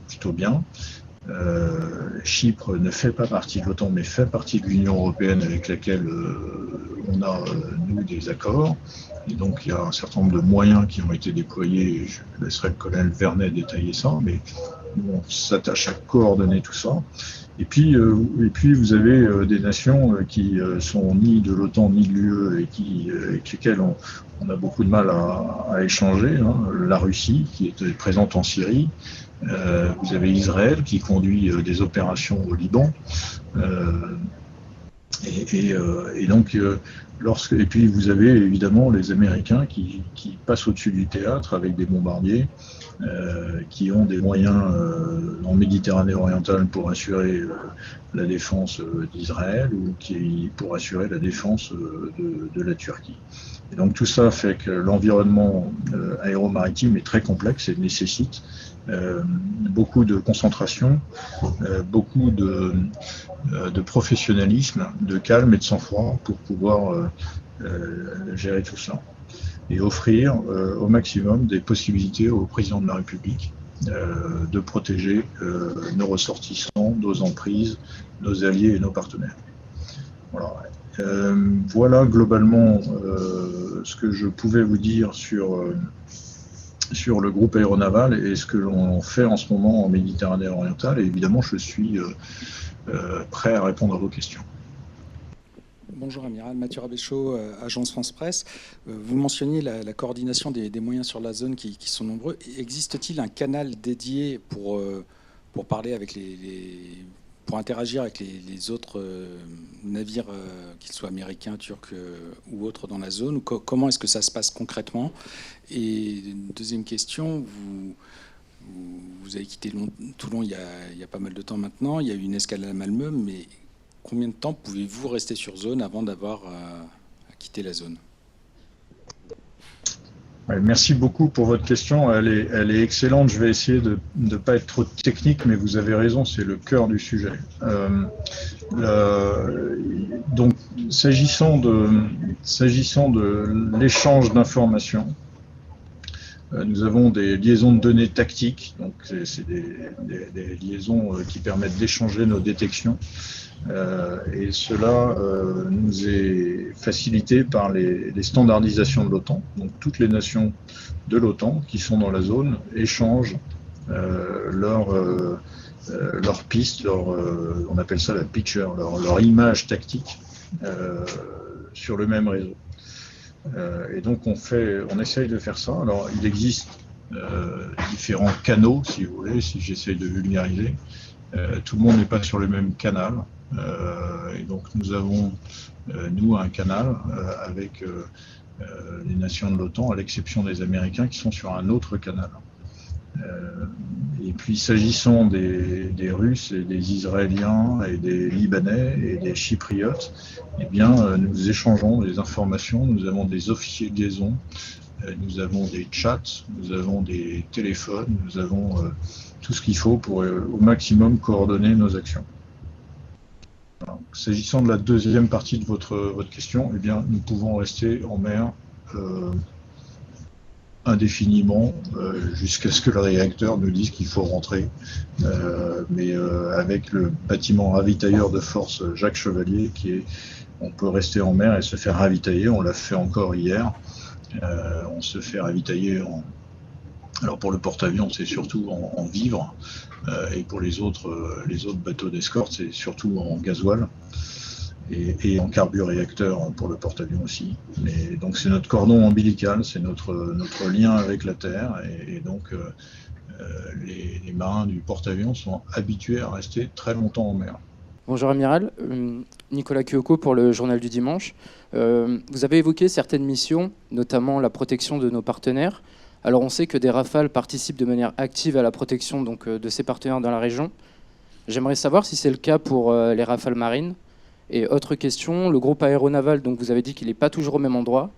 plutôt bien. Chypre ne fait pas partie de l'OTAN, mais fait partie de l'Union européenne, avec laquelle on a, nous, des accords. Et donc, il y a un certain nombre de moyens qui ont été déployés. Je laisserai le colonel Vernet détailler ça, mais on s'attache à coordonner tout ça. Et puis vous avez des nations qui sont ni de l'OTAN ni de l'UE, et avec lesquelles on a beaucoup de mal à échanger. La Russie, qui est présente en Syrie. Vous avez Israël, qui conduit des opérations au Liban. Et puis vous avez évidemment les Américains qui passent au-dessus du théâtre avec des bombardiers, qui ont des moyens en Méditerranée orientale pour assurer la défense d'Israël, ou pour assurer la défense de la Turquie. Et donc tout ça fait que l'environnement aéromaritime est très complexe et nécessite beaucoup de concentration, beaucoup de professionnalisme, de calme et de sang-froid pour pouvoir gérer tout ça, et offrir au maximum des possibilités au président de la République de protéger nos ressortissants, nos emprises, nos alliés et nos partenaires. Voilà globalement ce que je pouvais vous dire sur le groupe aéronaval et ce que l'on fait en ce moment en Méditerranée orientale. Et évidemment, je suis prêt à répondre à vos questions. Bonjour Amiral, Mathieu Rabéchaud, Agence France Presse. Vous mentionniez la coordination des moyens sur la zone qui sont nombreux. Existe-t-il un canal dédié pour parler avec pour interagir avec les autres navires, qu'ils soient américains, turcs ou autres dans la zone? Comment est-ce que ça se passe concrètement? Et une deuxième question, vous avez quitté Toulon il y a pas mal de temps maintenant. Il y a eu une escale à Malmö, mais combien de temps pouvez-vous rester sur zone avant d'avoir à quitter la zone? Merci beaucoup pour votre question. Elle est excellente. Je vais essayer de ne pas être trop technique, mais vous avez raison, c'est le cœur du sujet. Donc, s'agissant de l'échange d'informations, nous avons des liaisons de données tactiques. Donc, c'est des liaisons qui permettent d'échanger nos détections. Et cela nous est facilité par les standardisations de l'OTAN. Donc toutes les nations de l'OTAN qui sont dans la zone échangent leurs pistes, on appelle ça la picture, leur image tactique sur le même réseau. Et donc on essaye de faire ça. Alors il existe différents canaux, si vous voulez, si j'essaye de vulgariser. Tout le monde n'est pas sur le même canal. Et donc nous avons, nous, un canal avec les nations de l'OTAN, à l'exception des Américains qui sont sur un autre canal. Et puis s'agissant des Russes et des Israéliens et des Libanais et des Chypriotes, eh bien nous échangeons des informations, nous avons des officiers de liaison, nous avons des chats, nous avons des téléphones, nous avons tout ce qu'il faut pour au maximum coordonner nos actions. Voilà. S'agissant de la deuxième partie de votre question, eh bien, nous pouvons rester en mer indéfiniment jusqu'à ce que le réacteur nous dise qu'il faut rentrer. Mais avec le bâtiment ravitailleur de force Jacques Chevalier, on peut rester en mer et se faire ravitailler. On l'a fait encore hier. On se fait ravitailler alors pour le porte-avions, c'est surtout en vivres, et pour les autres bateaux d'escorte, c'est surtout en gasoil et en carburéacteur pour le porte-avions aussi. Mais donc c'est notre cordon ombilical, c'est notre lien avec la Terre, et donc les marins du porte-avions sont habitués à rester très longtemps en mer. Bonjour Amiral, Nicolas Kyoko pour le Journal du Dimanche. Vous avez évoqué certaines missions, notamment la protection de nos partenaires. Alors on sait que des Rafales participent de manière active à la protection de ces partenaires dans la région. J'aimerais savoir si c'est le cas pour les Rafales marines. Et autre question, le groupe aéronaval, donc vous avez dit qu'il n'est pas toujours au même endroit.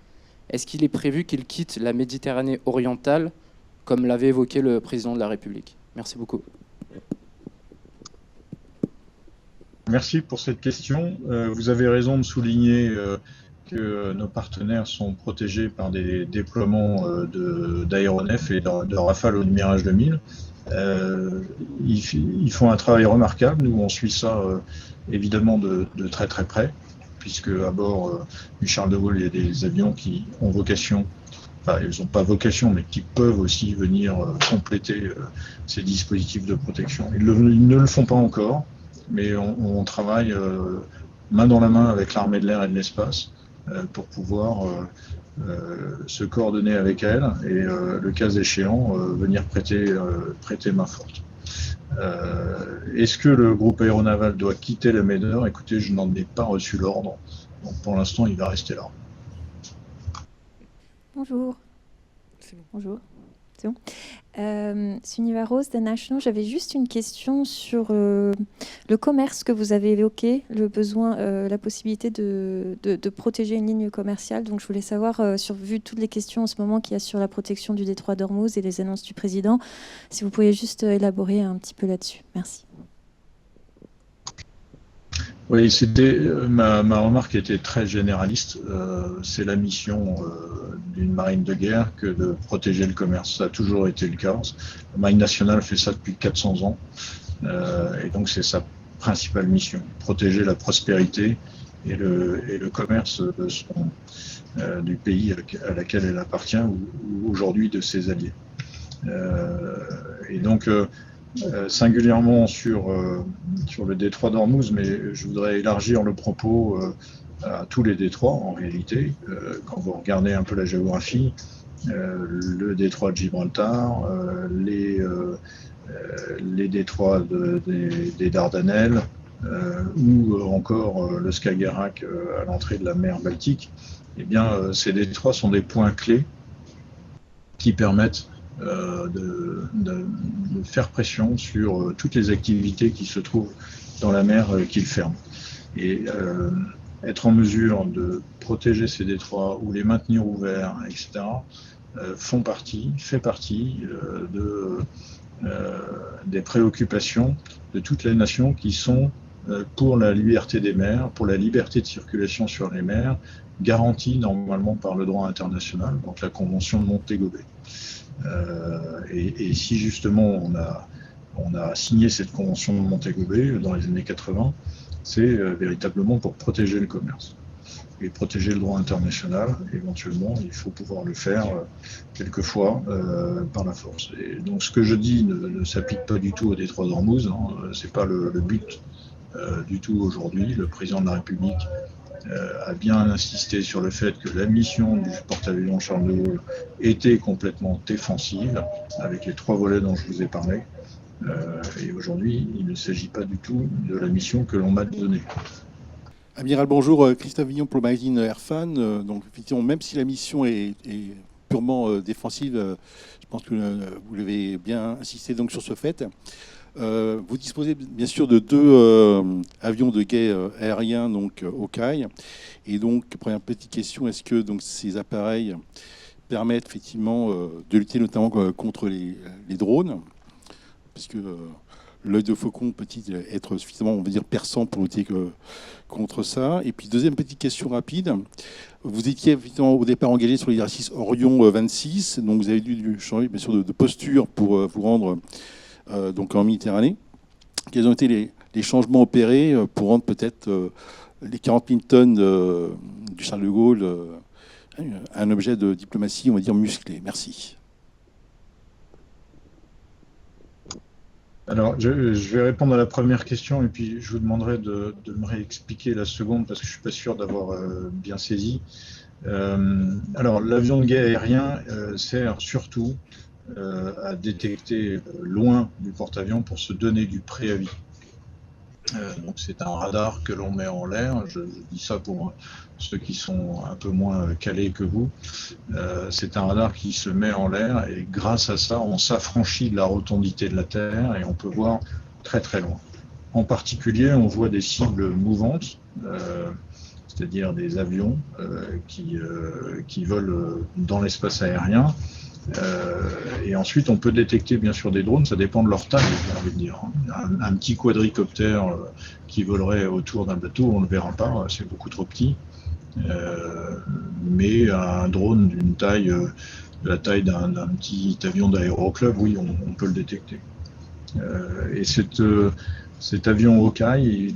Est-ce qu'il est prévu qu'il quitte la Méditerranée orientale, comme l'avait évoqué le président de la République? Merci beaucoup. Merci pour cette question. Vous avez raison de souligner que nos partenaires sont protégés par des déploiements d'aéronefs et de Rafale au Mirage 2000. Ils font un travail remarquable. Nous, on suit ça évidemment de très très près, puisque à bord du Charles de Gaulle, il y a des avions qui ont vocation, enfin ils n'ont pas vocation, mais qui peuvent aussi venir compléter ces dispositifs de protection. Ils ne le font pas encore, mais on travaille main dans la main avec l'armée de l'air et de l'espace pour pouvoir se coordonner avec elle et, le cas échéant, venir prêter main forte. Est-ce que le groupe aéronaval doit quitter la Médor? Écoutez, je n'en ai pas reçu l'ordre. Donc pour l'instant, il va rester là. Bonjour. C'est bon. Bonjour. C'est bon. Suniva Rose, The National. J'avais juste une question sur le commerce que vous avez évoqué, le besoin, la possibilité de protéger une ligne commerciale. Donc je voulais savoir, vu toutes les questions en ce moment qu'il y a sur la protection du détroit d'Ormuz et les annonces du président, si vous pouviez juste élaborer un petit peu là-dessus. Merci. Oui, ma remarque était très généraliste. C'est la mission d'une marine de guerre que de protéger le commerce. Ça a toujours été le cas. La marine nationale fait ça depuis 400 ans. Et donc c'est sa principale mission, protéger la prospérité et le commerce du pays à laquelle elle appartient ou aujourd'hui de ses alliés. Et donc singulièrement sur le détroit d'Ormuz, mais je voudrais élargir le propos à tous les détroits en réalité. Quand vous regardez un peu la géographie, le détroit de Gibraltar, les détroits des Dardanelles, ou encore le Skagerrak à l'entrée de la mer Baltique, eh bien, ces détroits sont des points clés qui permettent de faire pression sur toutes les activités qui se trouvent dans la mer qu'ils ferment. Et être en mesure de protéger ces détroits ou les maintenir ouverts, etc., fait partie des préoccupations de toutes les nations qui sont pour la liberté des mers, pour la liberté de circulation sur les mers, garantie normalement par le droit international, donc la Convention de Montego Bay. Et si justement on a signé cette convention de Montego Bay dans les années 80, c'est véritablement pour protéger le commerce et protéger le droit international. Éventuellement, il faut pouvoir le faire quelquefois par la force. Et donc ce que je dis ne s'applique pas du tout au détroit d'Ormuz, hein. C'est pas le but du tout aujourd'hui. Le président de la République a bien insisté sur le fait que la mission du porte-avions Charles de Gaulle était complètement défensive, avec les 3 volets dont je vous ai parlé. Et aujourd'hui, il ne s'agit pas du tout de la mission que l'on m'a donnée. Amiral, bonjour. Christophe Villon pour le magazine Airfan. Donc, effectivement, même si la mission est purement défensive, je pense que vous l'avez bien insisté donc, sur ce fait. Vous disposez bien sûr de 2 avions de guet aériens, donc Hawkeye. Et donc, première petite question, est-ce que donc, ces appareils permettent effectivement de lutter notamment contre les drones? Puisque l'œil de faucon peut-il être suffisamment, on va dire, perçant pour lutter contre ça? Et puis, deuxième petite question rapide. Vous étiez évidemment au départ engagé sur l'exercice Orion 26, donc vous avez dû changer bien sûr de posture pour vous rendre donc en Méditerranée. Quels ont été les changements opérés pour rendre peut-être les 40 000 tonnes du Charles de Gaulle un objet de diplomatie, on va dire, musclé? Merci. Alors, je vais répondre à la première question et puis je vous demanderai de me réexpliquer la seconde parce que je ne suis pas sûr d'avoir bien saisi. Alors, l'avion de guet aérien sert surtout à détecter loin du porte-avions pour se donner du préavis. Donc c'est un radar que l'on met en l'air, je dis ça pour ceux qui sont un peu moins calés que vous. C'est un radar qui se met en l'air et grâce à ça, on s'affranchit de la rotondité de la Terre et on peut voir très très loin. En particulier, on voit des cibles mouvantes, c'est-à-dire des avions qui volent dans l'espace aérien. Et ensuite, on peut détecter bien sûr des drones, ça dépend de leur taille, j'ai envie de dire. Un petit quadricoptère qui volerait autour d'un bateau, on ne le verra pas, c'est beaucoup trop petit. Mais un drone d'une taille, de la taille d'un petit avion d'aéroclub, oui, on peut le détecter. Et cet avion Hawkeye,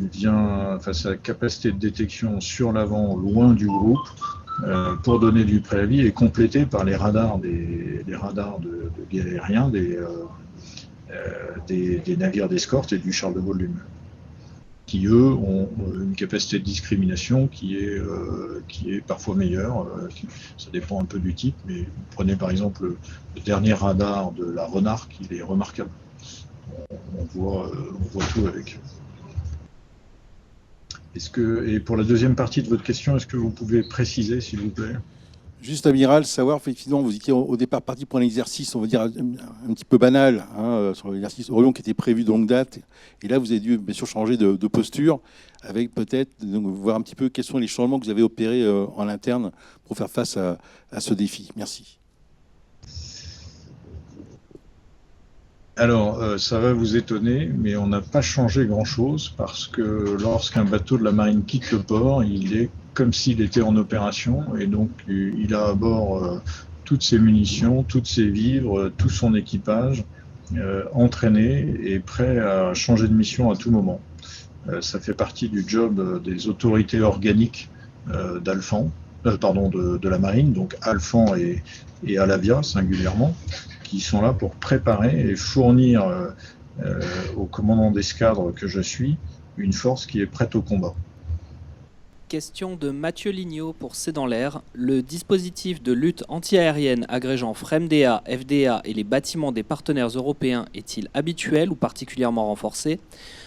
sa capacité de détection sur l'avant, loin du groupe, pour donner du préavis est complété par les radars de guet aérien des navires d'escorte et du Charles de Gaulle lui-même, qui eux ont une capacité de discrimination qui est parfois meilleure. Ça dépend un peu du type, mais prenez par exemple le dernier radar de la Renard, il est remarquable. On voit tout avec. Et pour la deuxième partie de votre question, est-ce que vous pouvez préciser, s'il vous plaît? Juste, amiral, savoir, effectivement, vous étiez au départ parti pour un exercice, on va dire, un petit peu banal, sur l'exercice Orion qui était prévu de longue date. Et là, vous avez dû, bien sûr, changer de posture, avec peut-être, voir un petit peu quels sont les changements que vous avez opérés en interne pour faire face à ce défi. Merci. Alors, ça va vous étonner, mais on n'a pas changé grand-chose parce que lorsqu'un bateau de la marine quitte le port, il est comme s'il était en opération et donc il a à bord toutes ses munitions, toutes ses vivres, tout son équipage entraîné et prêt à changer de mission à tout moment. Ça fait partie du job des autorités organiques d'Alfan, de la marine, donc Alfan et Alavia singulièrement, qui sont là pour préparer et fournir au commandant d'escadre que je suis une force qui est prête au combat. Question de Mathieu Lignot pour C'est dans l'air. Le dispositif de lutte antiaérienne agrégeant FREMDA, FDA et les bâtiments des partenaires européens est-il habituel ou particulièrement renforcé?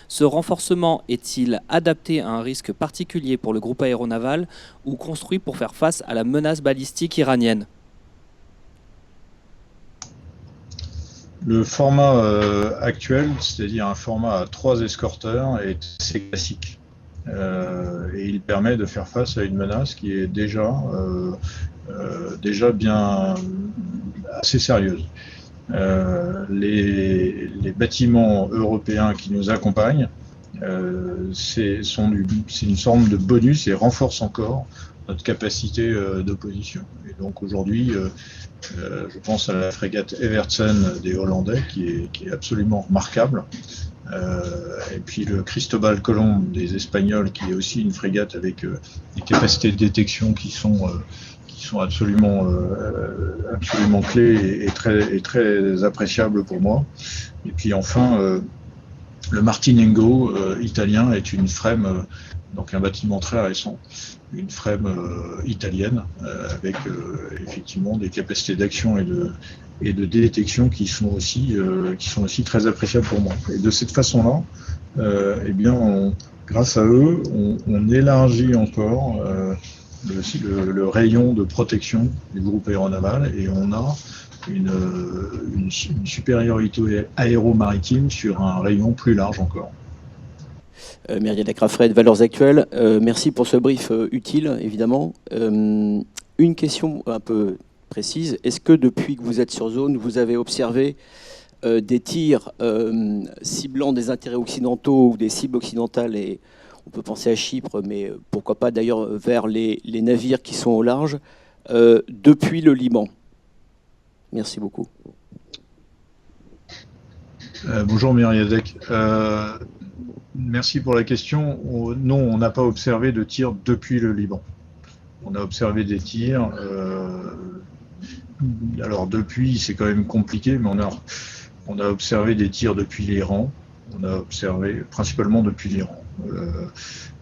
Ce renforcement est-il adapté à un risque particulier pour le groupe aéronaval ou construit pour faire face à la menace balistique iranienne? Le format actuel, c'est-à-dire un format à 3 escorteurs, est assez classique. Et il permet de faire face à une menace qui est déjà bien assez sérieuse. Les bâtiments européens qui nous accompagnent, c'est une forme de bonus et renforce encore notre capacité d'opposition. Et donc aujourd'hui, je pense à la frégate Evertsen des Hollandais qui est absolument remarquable. Et puis le Cristobal Colón des Espagnols qui est aussi une frégate avec des capacités de détection qui sont absolument clés et très appréciables pour moi. Et puis enfin, le Martinengo italien est une frame, donc un bâtiment très récent, une frame italienne avec effectivement des capacités d'action et de détection qui sont aussi très appréciables pour moi. Et de cette façon-là, eh bien, grâce à eux, on élargit encore le rayon de protection du groupe aéronaval et on a une supériorité aéromaritime sur un rayon plus large encore. Myriam Lacrafred, Valeurs Actuelles. Merci pour ce brief utile, évidemment. Une question un peu précise. Est-ce que depuis que vous êtes sur zone, vous avez observé des tirs ciblant des intérêts occidentaux ou des cibles occidentales, et on peut penser à Chypre, mais pourquoi pas d'ailleurs vers les navires qui sont au large, depuis le Liban? Merci beaucoup. Bonjour Myriadec. Merci pour la question. Non, on n'a pas observé de tirs depuis le Liban. On a observé des tirs. Alors depuis, c'est quand même compliqué, mais on a observé des tirs depuis l'Iran. On a observé principalement depuis l'Iran.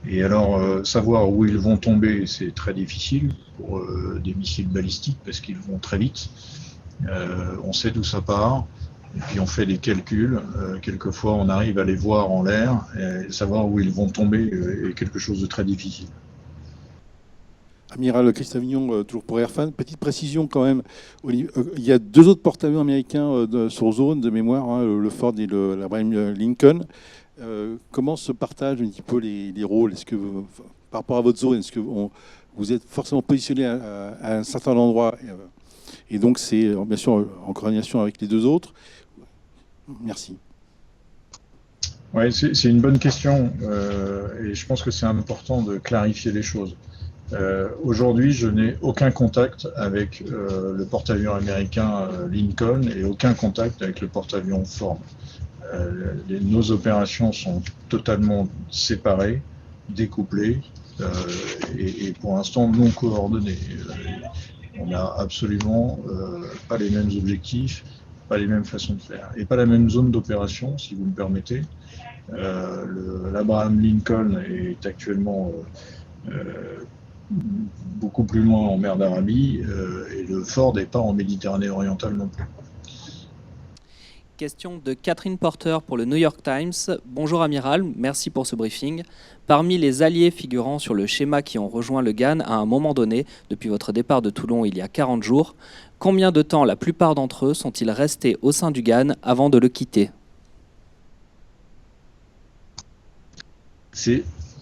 Et alors, savoir où ils vont tomber, c'est très difficile pour des missiles balistiques parce qu'ils vont très vite. On sait d'où ça part. Et puis on fait des calculs. Quelquefois, on arrive à les voir en l'air. Et savoir où ils vont tomber est quelque chose de très difficile. Amiral Christophe Vignon, toujours pour Airfan. Petite précision quand même. Il y a 2 autres porte-avions américains sur zone de mémoire, hein, le Ford et l'Abraham Lincoln. Comment se partagent un petit peu les rôles? Est-ce que par rapport à votre zone, est-ce que vous êtes forcément positionné à un certain endroit et donc c'est bien sûr en coordination avec les 2 autres? Merci. Oui, c'est une bonne question et je pense que c'est important de clarifier les choses. Aujourd'hui, je n'ai aucun contact avec le porte-avions américain Lincoln et aucun contact avec le porte-avions Ford. Nos opérations sont totalement séparées, découplées et pour l'instant non coordonnées. On n'a absolument pas les mêmes objectifs, pas les mêmes façons de faire et pas la même zone d'opération, si vous me permettez. L'Abraham Lincoln est actuellement beaucoup plus loin en mer d'Arabie et le Ford n'est pas en Méditerranée orientale non plus. Question de Catherine Porter pour le New York Times. Bonjour Amiral, merci pour ce briefing. Parmi les alliés figurant sur le schéma qui ont rejoint le GAN à un moment donné, depuis votre départ de Toulon il y a 40 jours, combien de temps la plupart d'entre eux sont-ils restés au sein du GAN avant de le quitter?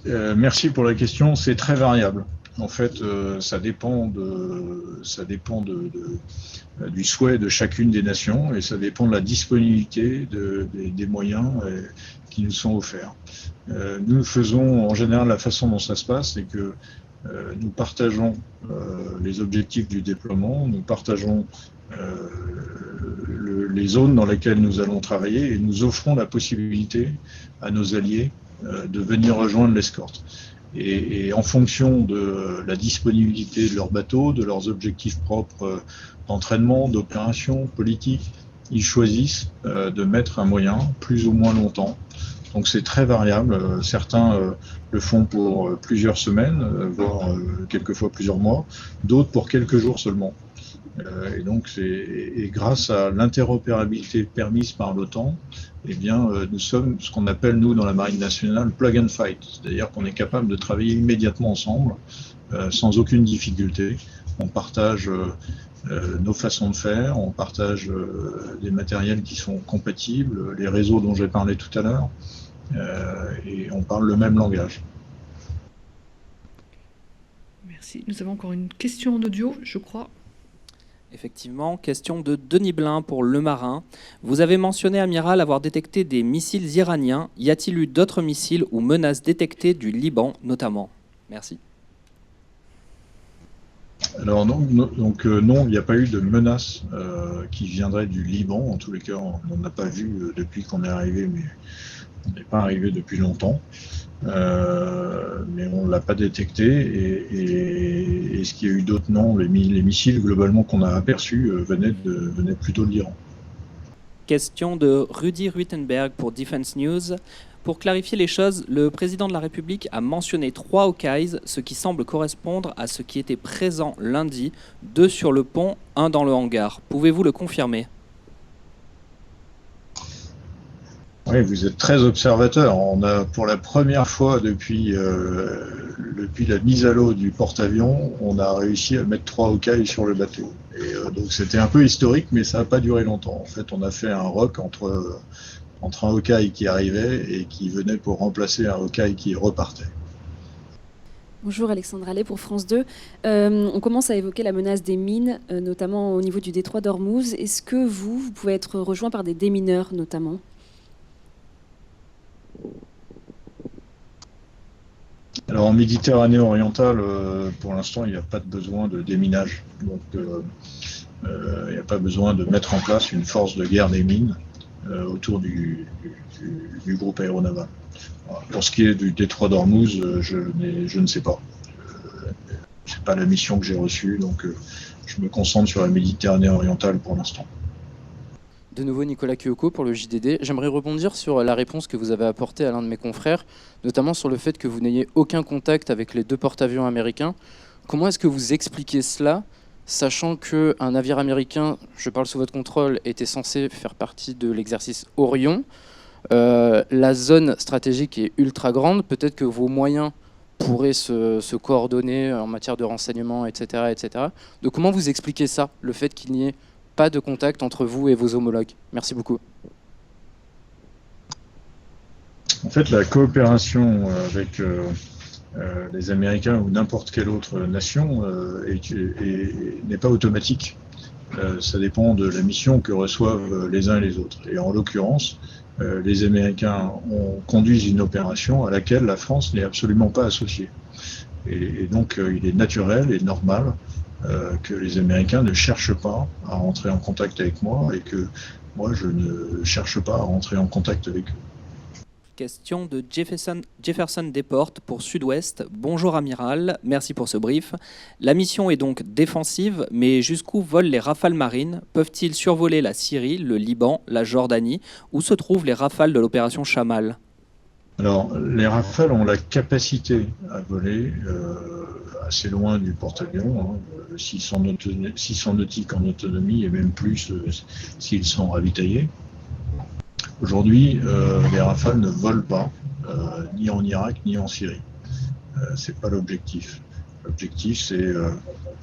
Merci pour la question, c'est très variable. En fait, ça dépend du souhait de chacune des nations et ça dépend de la disponibilité des moyens qui nous sont offerts. Nous faisons, en général, la façon dont ça se passe, c'est que nous partageons les objectifs du déploiement, nous partageons les zones dans lesquelles nous allons travailler et nous offrons la possibilité à nos alliés de venir rejoindre l'escorte. Et en fonction de la disponibilité de leurs bateaux, de leurs objectifs propres d'entraînement, d'opération, politique, ils choisissent de mettre un moyen plus ou moins longtemps. Donc c'est très variable. Certains le font pour plusieurs semaines, voire quelquefois plusieurs mois, d'autres pour quelques jours seulement. Et donc, grâce à l'interopérabilité permise par l'OTAN, eh bien, nous sommes ce qu'on appelle, nous, dans la Marine nationale, plug and fight. C'est-à-dire qu'on est capable de travailler immédiatement ensemble, sans aucune difficulté. On partage nos façons de faire, on partage des matériels qui sont compatibles, les réseaux dont j'ai parlé tout à l'heure, et on parle le même langage. Merci. Nous avons encore une question en audio, je crois. Effectivement, question de Denis Blin pour Le Marin. Vous avez mentionné, Amiral, avoir détecté des missiles iraniens. Y a-t-il eu d'autres missiles ou menaces détectées du Liban, notamment? Merci. Alors non, il n'y a pas eu de menaces qui viendraient du Liban. En tous les cas, on n'en a pas vu depuis qu'on est arrivé, mais on n'est pas arrivé depuis longtemps. Mais on ne l'a pas détecté. Et est-ce qu'il y a eu d'autres? Non, les missiles globalement qu'on a aperçus venaient plutôt de l'Iran. Question de Rudy Ruitenberg pour Defense News. Pour clarifier les choses, le président de la République a mentionné 3 Hawkeyes, ce qui semble correspondre à ce qui était présent lundi, 2 sur le pont, 1 dans le hangar. Pouvez-vous le confirmer? Oui, vous êtes très observateur. On a, pour la première fois depuis la mise à l'eau du porte-avions, on a réussi à mettre 3 Hawkeyes sur le bateau. Et donc c'était un peu historique, mais ça n'a pas duré longtemps. En fait, on a fait un rock entre un Hawkeye qui arrivait et qui venait pour remplacer un Hawkeye qui repartait. Bonjour, Alexandra Allais pour France 2. On commence à évoquer la menace des mines, notamment au niveau du détroit d'Ormuz. Est-ce que vous pouvez être rejoint par des démineurs notamment? Alors en Méditerranée orientale, pour l'instant, il n'y a pas de besoin de déminage. Donc il n'y a pas besoin de mettre en place une force de guerre des mines autour du groupe aéronaval. Voilà. Pour ce qui est du détroit d'Ormuz, je ne sais pas. Ce n'est pas la mission que j'ai reçue, donc je me concentre sur la Méditerranée orientale pour l'instant. De nouveau Nicolas Kyoko pour le JDD. J'aimerais rebondir sur la réponse que vous avez apportée à l'un de mes confrères, notamment sur le fait que vous n'ayez aucun contact avec les 2 porte-avions américains. Comment est-ce que vous expliquez cela, sachant qu'un navire américain, je parle sous votre contrôle, était censé faire partie de l'exercice Orion? La zone stratégique est ultra grande, peut-être que vos moyens pourraient se coordonner en matière de renseignement, etc., etc. Donc comment vous expliquez ça, le fait qu'il n'y ait pas de contact entre vous et vos homologues? Merci beaucoup. En fait, la coopération avec les Américains ou n'importe quelle autre nation n'est pas automatique. Ça dépend de la mission que reçoivent les uns et les autres. Et en l'occurrence, les Américains conduisent une opération à laquelle la France n'est absolument pas associée. Et donc, il est naturel et normal que les Américains ne cherchent pas à rentrer en contact avec moi et que moi, je ne cherche pas à rentrer en contact avec eux. Question de Jefferson Desportes pour Sud-Ouest. Bonjour amiral, merci pour ce brief. La mission est donc défensive, mais jusqu'où volent les rafales marines? Peuvent-ils survoler la Syrie, le Liban, la Jordanie? Où se trouvent les rafales de l'opération Chamal? Alors, les rafales ont la capacité à voler assez loin du porte-avions, 600 nautiques en autonomie et même plus s'ils sont ravitaillés. Aujourd'hui, les rafales ne volent pas, ni en Irak ni en Syrie. C'est pas l'objectif. L'objectif, c'est,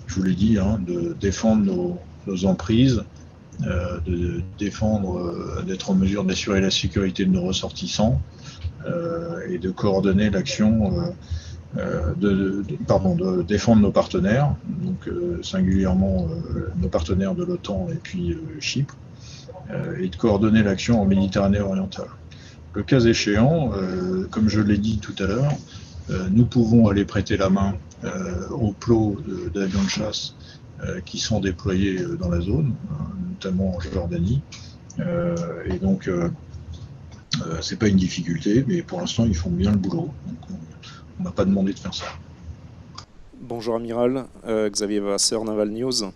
je vous l'ai dit, de défendre nos emprises, de défendre, d'être en mesure d'assurer la sécurité de nos ressortissants et de coordonner l'action, de défendre nos partenaires, donc singulièrement nos partenaires de l'OTAN et puis Chypre, et de coordonner l'action en Méditerranée orientale. Le cas échéant, comme je l'ai dit tout à l'heure, nous pouvons aller prêter la main aux plots d'avions de chasse qui sont déployés dans la zone, notamment en Jordanie. Et donc, c'est pas une difficulté, mais pour l'instant, ils font bien le boulot. Donc, on n'a pas demandé de faire ça. Bonjour amiral, Xavier Vasseur, Naval News.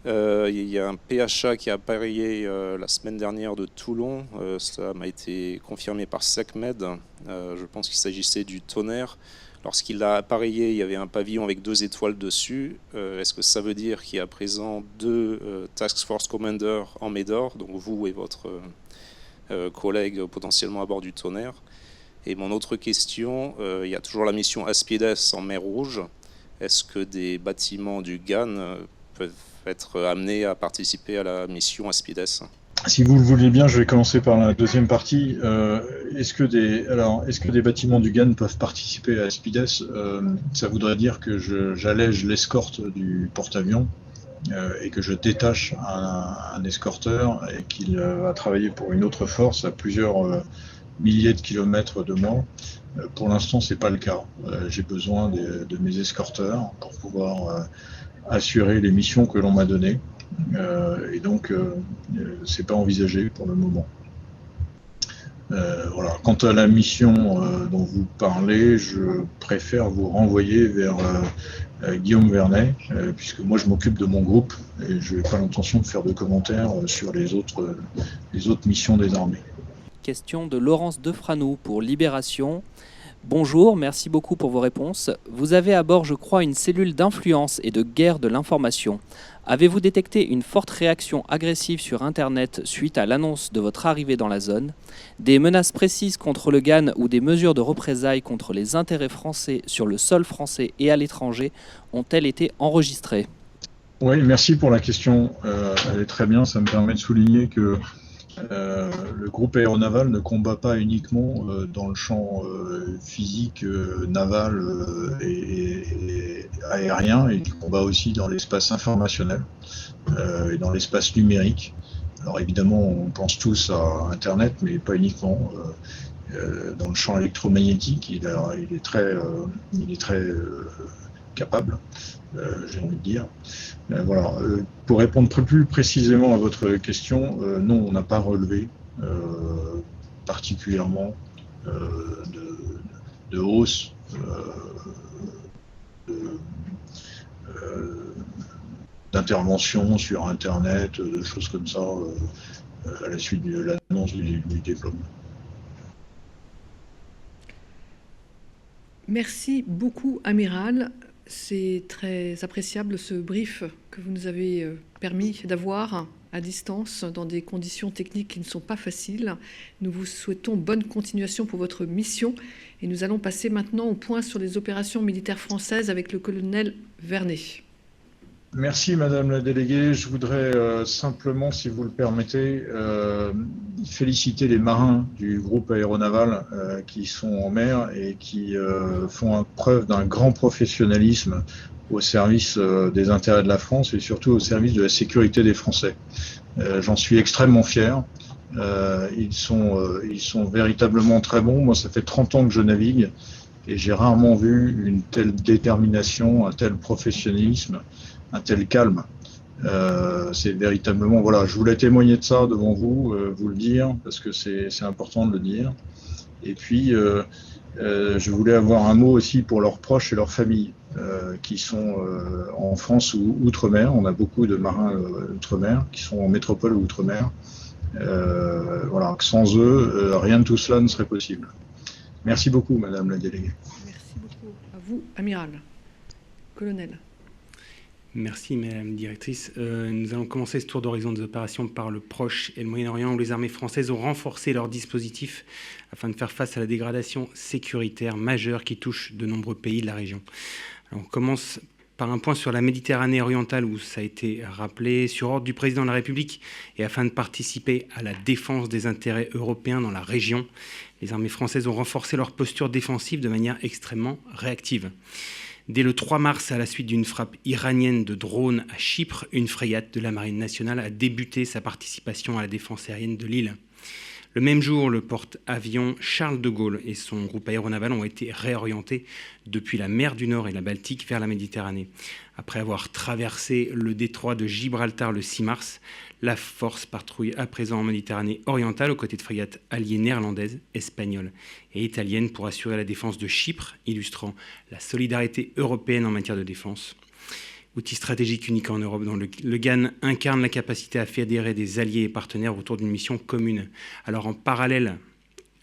Il y a un PHA qui a appareillé la semaine dernière de Toulon. Cela m'a été confirmé par SecMed. Je pense qu'il s'agissait du Tonnerre. Lorsqu'il l'a appareillé, il y avait un pavillon avec 2 étoiles dessus. Est-ce que ça veut dire qu'il y a à présent 2 Task Force Commanders en Médor, donc vous et votre collègue potentiellement à bord du Tonnerre? Et mon autre question, il y a toujours la mission Aspides en mer Rouge. Est-ce que des bâtiments du GAN peuvent être amenés à participer à la mission Aspides? Si vous le voulez bien, je vais commencer par la deuxième partie. Est-ce que des bâtiments du GAN peuvent participer à Aspides? Ça voudrait dire que j'allège l'escorte du porte-avions et que je détache un escorteur et qu'il va travailler pour une autre force à plusieurs milliers de kilomètres de moi. Pour l'instant, c'est pas le cas. J'ai besoin de mes escorteurs pour pouvoir assurer les missions que l'on m'a données. Et donc, c'est pas envisagé pour le moment. Voilà. Quant à la mission dont vous parlez, je préfère vous renvoyer vers Guillaume Vernet, puisque moi je m'occupe de mon groupe et je n'ai pas l'intention de faire de commentaires sur les autres missions des armées. Question de Laurence Defranou pour Libération. Bonjour, merci beaucoup pour vos réponses. Vous avez à bord, je crois, une cellule d'influence et de guerre de l'information. Avez-vous détecté une forte réaction agressive sur Internet suite à l'annonce de votre arrivée dans la zone? Des menaces précises contre le GAN ou des mesures de représailles contre les intérêts français sur le sol français et à l'étranger ont-elles été enregistrées? Oui, merci pour la question. Elle est très bien, ça me permet de souligner que le groupe aéronaval ne combat pas uniquement dans le champ physique, naval et aérien et du combat aussi dans l'espace informationnel et dans l'espace numérique. Alors évidemment, on pense tous à Internet, mais pas uniquement. Dans le champ électromagnétique, il est très capable, j'ai envie de dire. Voilà. Pour répondre plus précisément à votre question, non, on n'a pas relevé particulièrement de hausse d'intervention sur Internet, de choses comme ça, à la suite de l'annonce du déploiement. Merci beaucoup, Amiral. C'est très appréciable ce brief que vous nous avez permis d'avoir à distance dans des conditions techniques qui ne sont pas faciles. Nous vous souhaitons bonne continuation pour votre mission et nous allons passer maintenant au point sur les opérations militaires françaises avec le colonel Vernet. Merci Madame la déléguée. Je voudrais simplement, si vous le permettez, féliciter les marins du groupe aéronaval qui sont en mer et qui font preuve d'un grand professionnalisme au service des intérêts de la France et surtout au service de la sécurité des Français. J'en suis extrêmement fier. Ils sont véritablement très bons. Moi, ça fait 30 ans que je navigue et j'ai rarement vu une telle détermination, un tel professionnalisme, un tel calme. C'est véritablement, voilà, je voulais témoigner de ça devant vous, vous le dire, parce que c'est important de le dire. Et puis, je voulais avoir un mot aussi pour leurs proches et leurs familles qui sont en France ou outre-mer. On a beaucoup de marins outre-mer qui sont en métropole ou outre-mer. Voilà, sans eux, rien de tout cela ne serait possible. Merci beaucoup, Madame la déléguée. Merci beaucoup à vous, Amiral. Colonel. Merci Madame la Directrice. Nous allons commencer ce tour d'horizon des opérations par le Proche et le Moyen-Orient où les armées françaises ont renforcé leurs dispositifs afin de faire face à la dégradation sécuritaire majeure qui touche de nombreux pays de la région. Alors, on commence par un point sur la Méditerranée orientale où ça a été rappelé sur ordre du Président de la République et afin de participer à la défense des intérêts européens dans la région. Les armées françaises ont renforcé leur posture défensive de manière extrêmement réactive. Dès le 3 mars, à la suite d'une frappe iranienne de drones à Chypre, une frégate de la Marine nationale a débuté sa participation à la défense aérienne de l'île. Le même jour, le porte-avions Charles de Gaulle et son groupe aéronaval ont été réorientés depuis la mer du Nord et la Baltique vers la Méditerranée. Après avoir traversé le détroit de Gibraltar le 6 mars, la force patrouille à présent en Méditerranée orientale aux côtés de frégates alliées néerlandaises, espagnoles et italiennes pour assurer la défense de Chypre, illustrant la solidarité européenne en matière de défense. Outil stratégique unique en Europe dont le GAN incarne la capacité à fédérer des alliés et partenaires autour d'une mission commune. Alors en parallèle,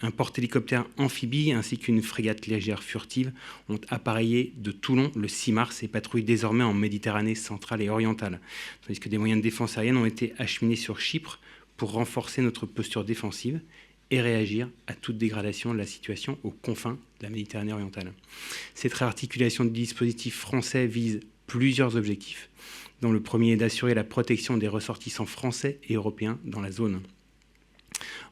un porte-hélicoptère amphibie ainsi qu'une frégate légère furtive ont appareillé de Toulon le 6 mars et patrouillent désormais en Méditerranée centrale et orientale, tandis que des moyens de défense aérienne ont été acheminés sur Chypre pour renforcer notre posture défensive et réagir à toute dégradation de la situation aux confins de la Méditerranée orientale. Cette réarticulation du dispositif français vise plusieurs objectifs, dont le premier est d'assurer la protection des ressortissants français et européens dans la zone.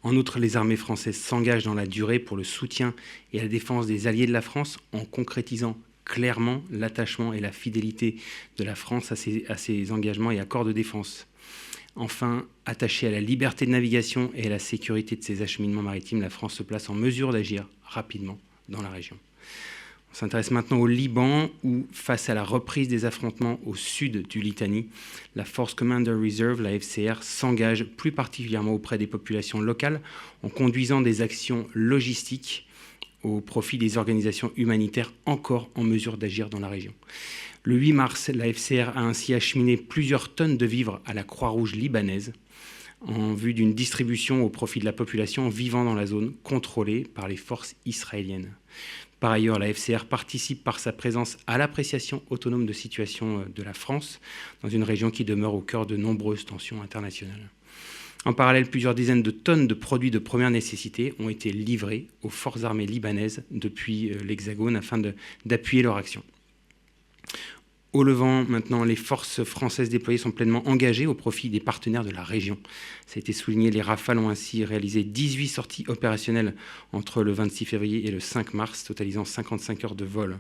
En outre, les armées françaises s'engagent dans la durée pour le soutien et la défense des alliés de la France en concrétisant clairement l'attachement et la fidélité de la France à ses engagements et accords de défense. Enfin, attachée à la liberté de navigation et à la sécurité de ses acheminements maritimes, la France se place en mesure d'agir rapidement dans la région. On s'intéresse maintenant au Liban où, face à la reprise des affrontements au sud du Litanie, la Force Commander Reserve, la FCR, s'engage plus particulièrement auprès des populations locales en conduisant des actions logistiques au profit des organisations humanitaires encore en mesure d'agir dans la région. Le 8 mars, la FCR a ainsi acheminé plusieurs tonnes de vivres à la Croix-Rouge libanaise en vue d'une distribution au profit de la population vivant dans la zone contrôlée par les forces israéliennes. Par ailleurs, la FCR participe par sa présence à l'appréciation autonome de situation de la France dans une région qui demeure au cœur de nombreuses tensions internationales. En parallèle, plusieurs dizaines de tonnes de produits de première nécessité ont été livrés aux forces armées libanaises depuis l'Hexagone afin d'appuyer leur action. Au Levant, maintenant, les forces françaises déployées sont pleinement engagées au profit des partenaires de la région. Ça a été souligné, les Rafales ont ainsi réalisé 18 sorties opérationnelles entre le 26 février et le 5 mars, totalisant 55 heures de vol.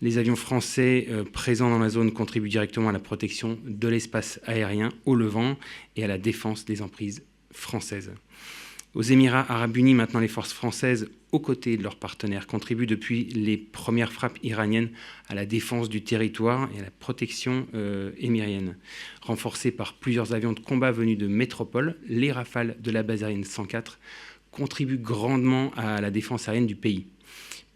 Les avions français présents dans la zone contribuent directement à la protection de l'espace aérien au Levant et à la défense des emprises françaises. Aux Émirats arabes unis, maintenant, les forces françaises, aux côtés de leurs partenaires, contribuent depuis les premières frappes iraniennes à la défense du territoire et à la protection émirienne. Renforcées par plusieurs avions de combat venus de métropole, les Rafales de la base aérienne 104 contribuent grandement à la défense aérienne du pays.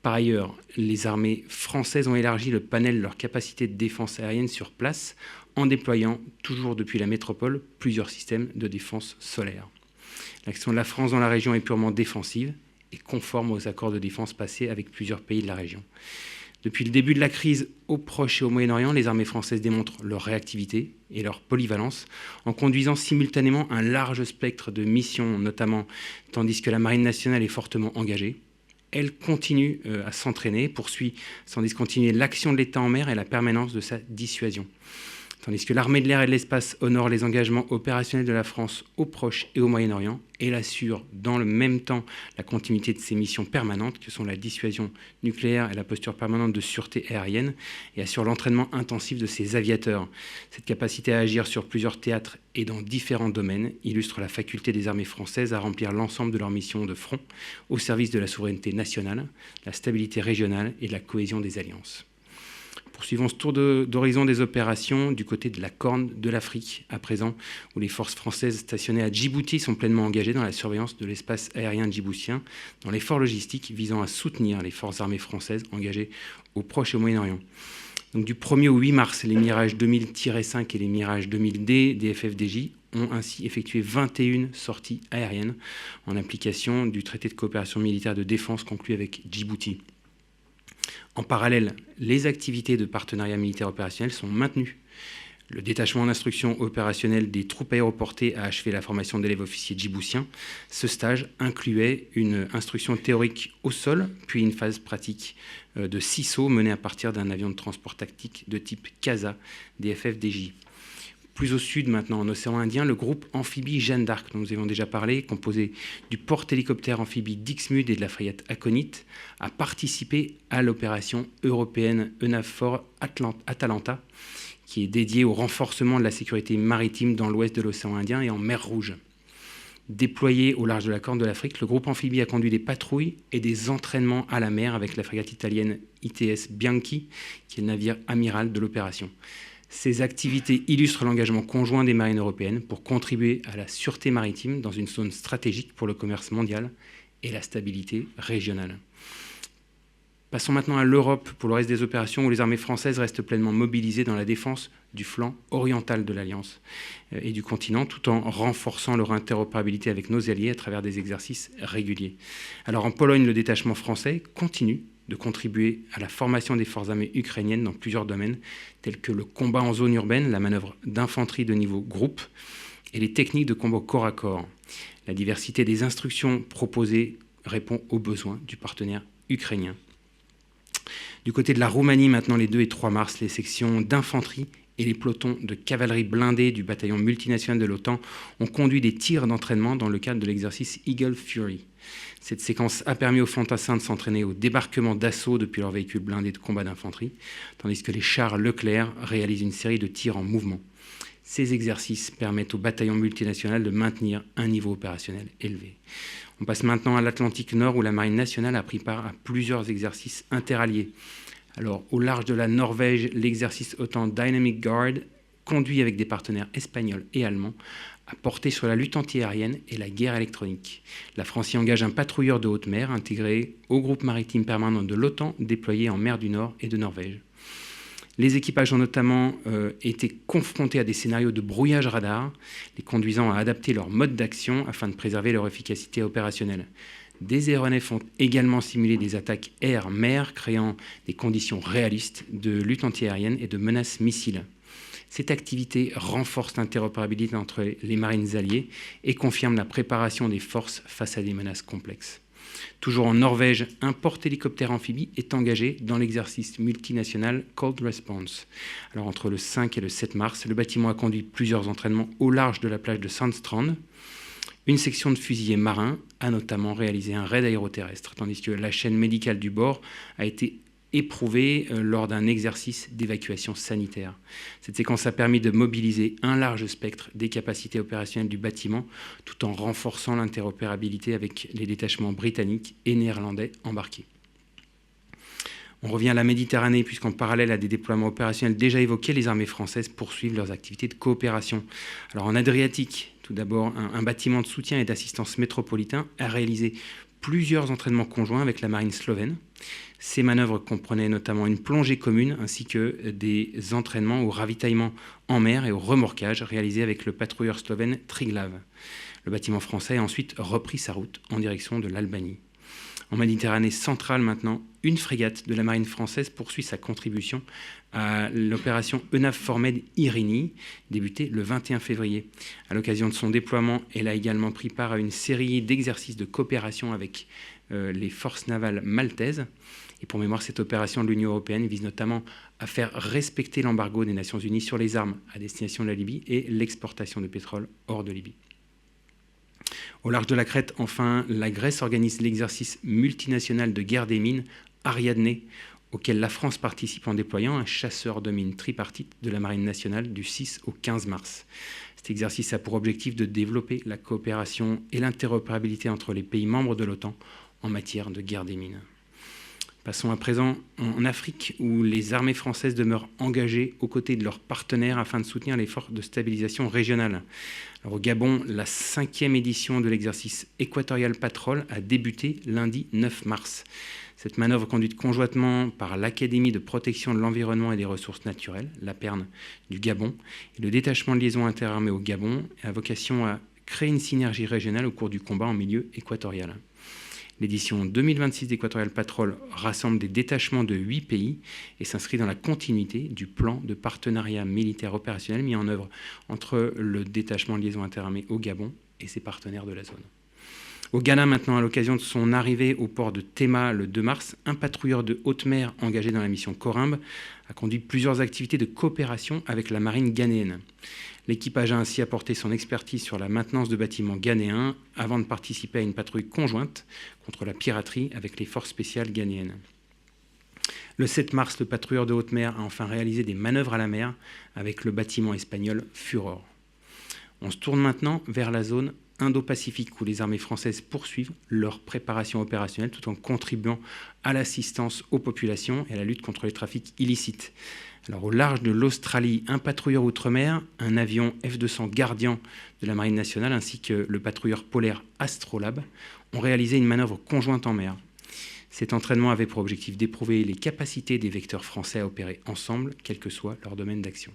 Par ailleurs, les armées françaises ont élargi le panel de leur capacité de défense aérienne sur place en déployant, toujours depuis la métropole, plusieurs systèmes de défense solaire. L'action de la France dans la région est purement défensive et conforme aux accords de défense passés avec plusieurs pays de la région. Depuis le début de la crise au Proche et au Moyen-Orient, les armées françaises démontrent leur réactivité et leur polyvalence en conduisant simultanément un large spectre de missions, notamment tandis que la Marine nationale est fortement engagée. Elle continue à s'entraîner, poursuit sans discontinuer l'action de l'État en mer et la permanence de sa dissuasion. Tandis que l'armée de l'air et de l'espace honore les engagements opérationnels de la France au Proche et au Moyen-Orient, elle assure dans le même temps la continuité de ses missions permanentes, que sont la dissuasion nucléaire et la posture permanente de sûreté aérienne, et assure l'entraînement intensif de ses aviateurs. Cette capacité à agir sur plusieurs théâtres et dans différents domaines illustre la faculté des armées françaises à remplir l'ensemble de leurs missions de front au service de la souveraineté nationale, la stabilité régionale et de la cohésion des alliances. Poursuivons ce tour d'horizon des opérations du côté de la Corne de l'Afrique, à présent, où les forces françaises stationnées à Djibouti sont pleinement engagées dans la surveillance de l'espace aérien djiboutien, dans l'effort logistique visant à soutenir les forces armées françaises engagées au Proche et au Moyen-Orient. Donc, du 1er au 8 mars, les Mirage 2000-5 et les Mirage 2000D des FFDJ ont ainsi effectué 21 sorties aériennes en application du traité de coopération militaire de défense conclu avec Djibouti. En parallèle, les activités de partenariat militaire opérationnel sont maintenues. Le détachement d'instruction opérationnelle des troupes aéroportées a achevé la formation d'élèves officiers djiboutiens. Ce stage incluait une instruction théorique au sol, puis une phase pratique de 6 sauts menés à partir d'un avion de transport tactique de type CASA des FFDJ. Plus au sud, maintenant, en océan Indien, le groupe amphibie Jeanne d'Arc, dont nous avons déjà parlé, composé du porte-hélicoptère amphibie Dixmude et de la frégate Aconite, a participé à l'opération européenne EUNAVFOR Atalanta, qui est dédiée au renforcement de la sécurité maritime dans l'ouest de l'océan Indien et en mer Rouge. Déployé au large de la Corne de l'Afrique, le groupe amphibie a conduit des patrouilles et des entraînements à la mer avec la frégate italienne ITS Bianchi, qui est le navire amiral de l'opération. Ces activités illustrent l'engagement conjoint des marines européennes pour contribuer à la sûreté maritime dans une zone stratégique pour le commerce mondial et la stabilité régionale. Passons maintenant à l'Europe pour le reste des opérations où les armées françaises restent pleinement mobilisées dans la défense du flanc oriental de l'Alliance et du continent, tout en renforçant leur interopérabilité avec nos alliés à travers des exercices réguliers. Alors en Pologne, le détachement français continue de contribuer à la formation des forces armées ukrainiennes dans plusieurs domaines, tels que le combat en zone urbaine, la manœuvre d'infanterie de niveau groupe et les techniques de combat corps à corps. La diversité des instructions proposées répond aux besoins du partenaire ukrainien. Du côté de la Roumanie, maintenant les 2 et 3 mars, les sections d'infanterie et les pelotons de cavalerie blindée du bataillon multinational de l'OTAN ont conduit des tirs d'entraînement dans le cadre de l'exercice Eagle Fury. Cette séquence a permis aux fantassins de s'entraîner au débarquement d'assaut depuis leurs véhicules blindés de combat d'infanterie, tandis que les chars Leclerc réalisent une série de tirs en mouvement. Ces exercices permettent au bataillon multinational de maintenir un niveau opérationnel élevé. On passe maintenant à l'Atlantique Nord où la Marine nationale a pris part à plusieurs exercices interalliés. Alors, au large de la Norvège, l'exercice OTAN Dynamic Guard, conduit avec des partenaires espagnols et allemands, a porté sur la lutte antiaérienne et la guerre électronique. La France y engage un patrouilleur de haute mer intégré au groupe maritime permanent de l'OTAN déployé en mer du Nord et de Norvège. Les équipages ont notamment été confrontés à des scénarios de brouillage radar, les conduisant à adapter leur mode d'action afin de préserver leur efficacité opérationnelle. Des aéronefs ont également simulé des attaques air-mer, créant des conditions réalistes de lutte antiaérienne et de menaces missiles. Cette activité renforce l'interopérabilité entre les marines alliées et confirme la préparation des forces face à des menaces complexes. Toujours en Norvège, un porte-hélicoptère amphibie est engagé dans l'exercice multinational Cold Response. Alors, entre le 5 et le 7 mars, le bâtiment a conduit plusieurs entraînements au large de la plage de Sandstrand. Une section de fusiliers marins a notamment réalisé un raid aéroterrestre, tandis que la chaîne médicale du bord a été éprouvé lors d'un exercice d'évacuation sanitaire. Cette séquence a permis de mobiliser un large spectre des capacités opérationnelles du bâtiment, tout en renforçant l'interopérabilité avec les détachements britanniques et néerlandais embarqués. On revient à la Méditerranée, puisqu'en parallèle à des déploiements opérationnels déjà évoqués, les armées françaises poursuivent leurs activités de coopération. Alors en Adriatique, tout d'abord, un bâtiment de soutien et d'assistance métropolitain a réalisé plusieurs entraînements conjoints avec la marine slovène. Ces manœuvres comprenaient notamment une plongée commune ainsi que des entraînements au ravitaillement en mer et au remorquage réalisés avec le patrouilleur slovène Triglav. Le bâtiment français a ensuite repris sa route en direction de l'Albanie. En Méditerranée centrale maintenant, une frégate de la marine française poursuit sa contribution à l'opération EUNAVFOR Med Irini, débutée le 21 février. À l'occasion de son déploiement, elle a également pris part à une série d'exercices de coopération avec les forces navales maltaises. Et pour mémoire, cette opération de l'Union européenne vise notamment à faire respecter l'embargo des Nations Unies sur les armes à destination de la Libye et l'exportation de pétrole hors de Libye. Au large de la Crète, enfin, la Grèce organise l'exercice multinational de guerre des mines Ariadné, auquel la France participe en déployant un chasseur de mines tripartite de la Marine nationale du 6 au 15 mars. Cet exercice a pour objectif de développer la coopération et l'interopérabilité entre les pays membres de l'OTAN en matière de guerre des mines. Passons à présent en Afrique, où les armées françaises demeurent engagées aux côtés de leurs partenaires afin de soutenir l'effort de stabilisation régionale. Alors, au Gabon, la 5e édition de l'exercice Equatorial Patrol a débuté lundi 9 mars. Cette manœuvre conduite conjointement par l'Académie de protection de l'environnement et des ressources naturelles, l'APERN du Gabon, et le détachement de liaison interarmée au Gabon a vocation à créer une synergie régionale au cours du combat en milieu équatorial. L'édition 2026 d'Equatorial Patrol rassemble des détachements de 8 pays et s'inscrit dans la continuité du plan de partenariat militaire opérationnel mis en œuvre entre le détachement de liaison interarmée au Gabon et ses partenaires de la zone. Au Ghana maintenant, à l'occasion de son arrivée au port de Tema le 2 mars, un patrouilleur de haute mer engagé dans la mission Corimbe a conduit plusieurs activités de coopération avec la marine ghanéenne. L'équipage a ainsi apporté son expertise sur la maintenance de bâtiments ghanéens avant de participer à une patrouille conjointe contre la piraterie avec les forces spéciales ghanéennes. Le 7 mars, le patrouilleur de haute mer a enfin réalisé des manœuvres à la mer avec le bâtiment espagnol Furor. On se tourne maintenant vers la zone Indo-Pacifique où les armées françaises poursuivent leur préparation opérationnelle tout en contribuant à l'assistance aux populations et à la lutte contre les trafics illicites. Alors, au large de l'Australie, un patrouilleur outre-mer, un avion F-200 Guardian de la Marine nationale ainsi que le patrouilleur polaire Astrolabe ont réalisé une manœuvre conjointe en mer. Cet entraînement avait pour objectif d'éprouver les capacités des vecteurs français à opérer ensemble, quel que soit leur domaine d'action.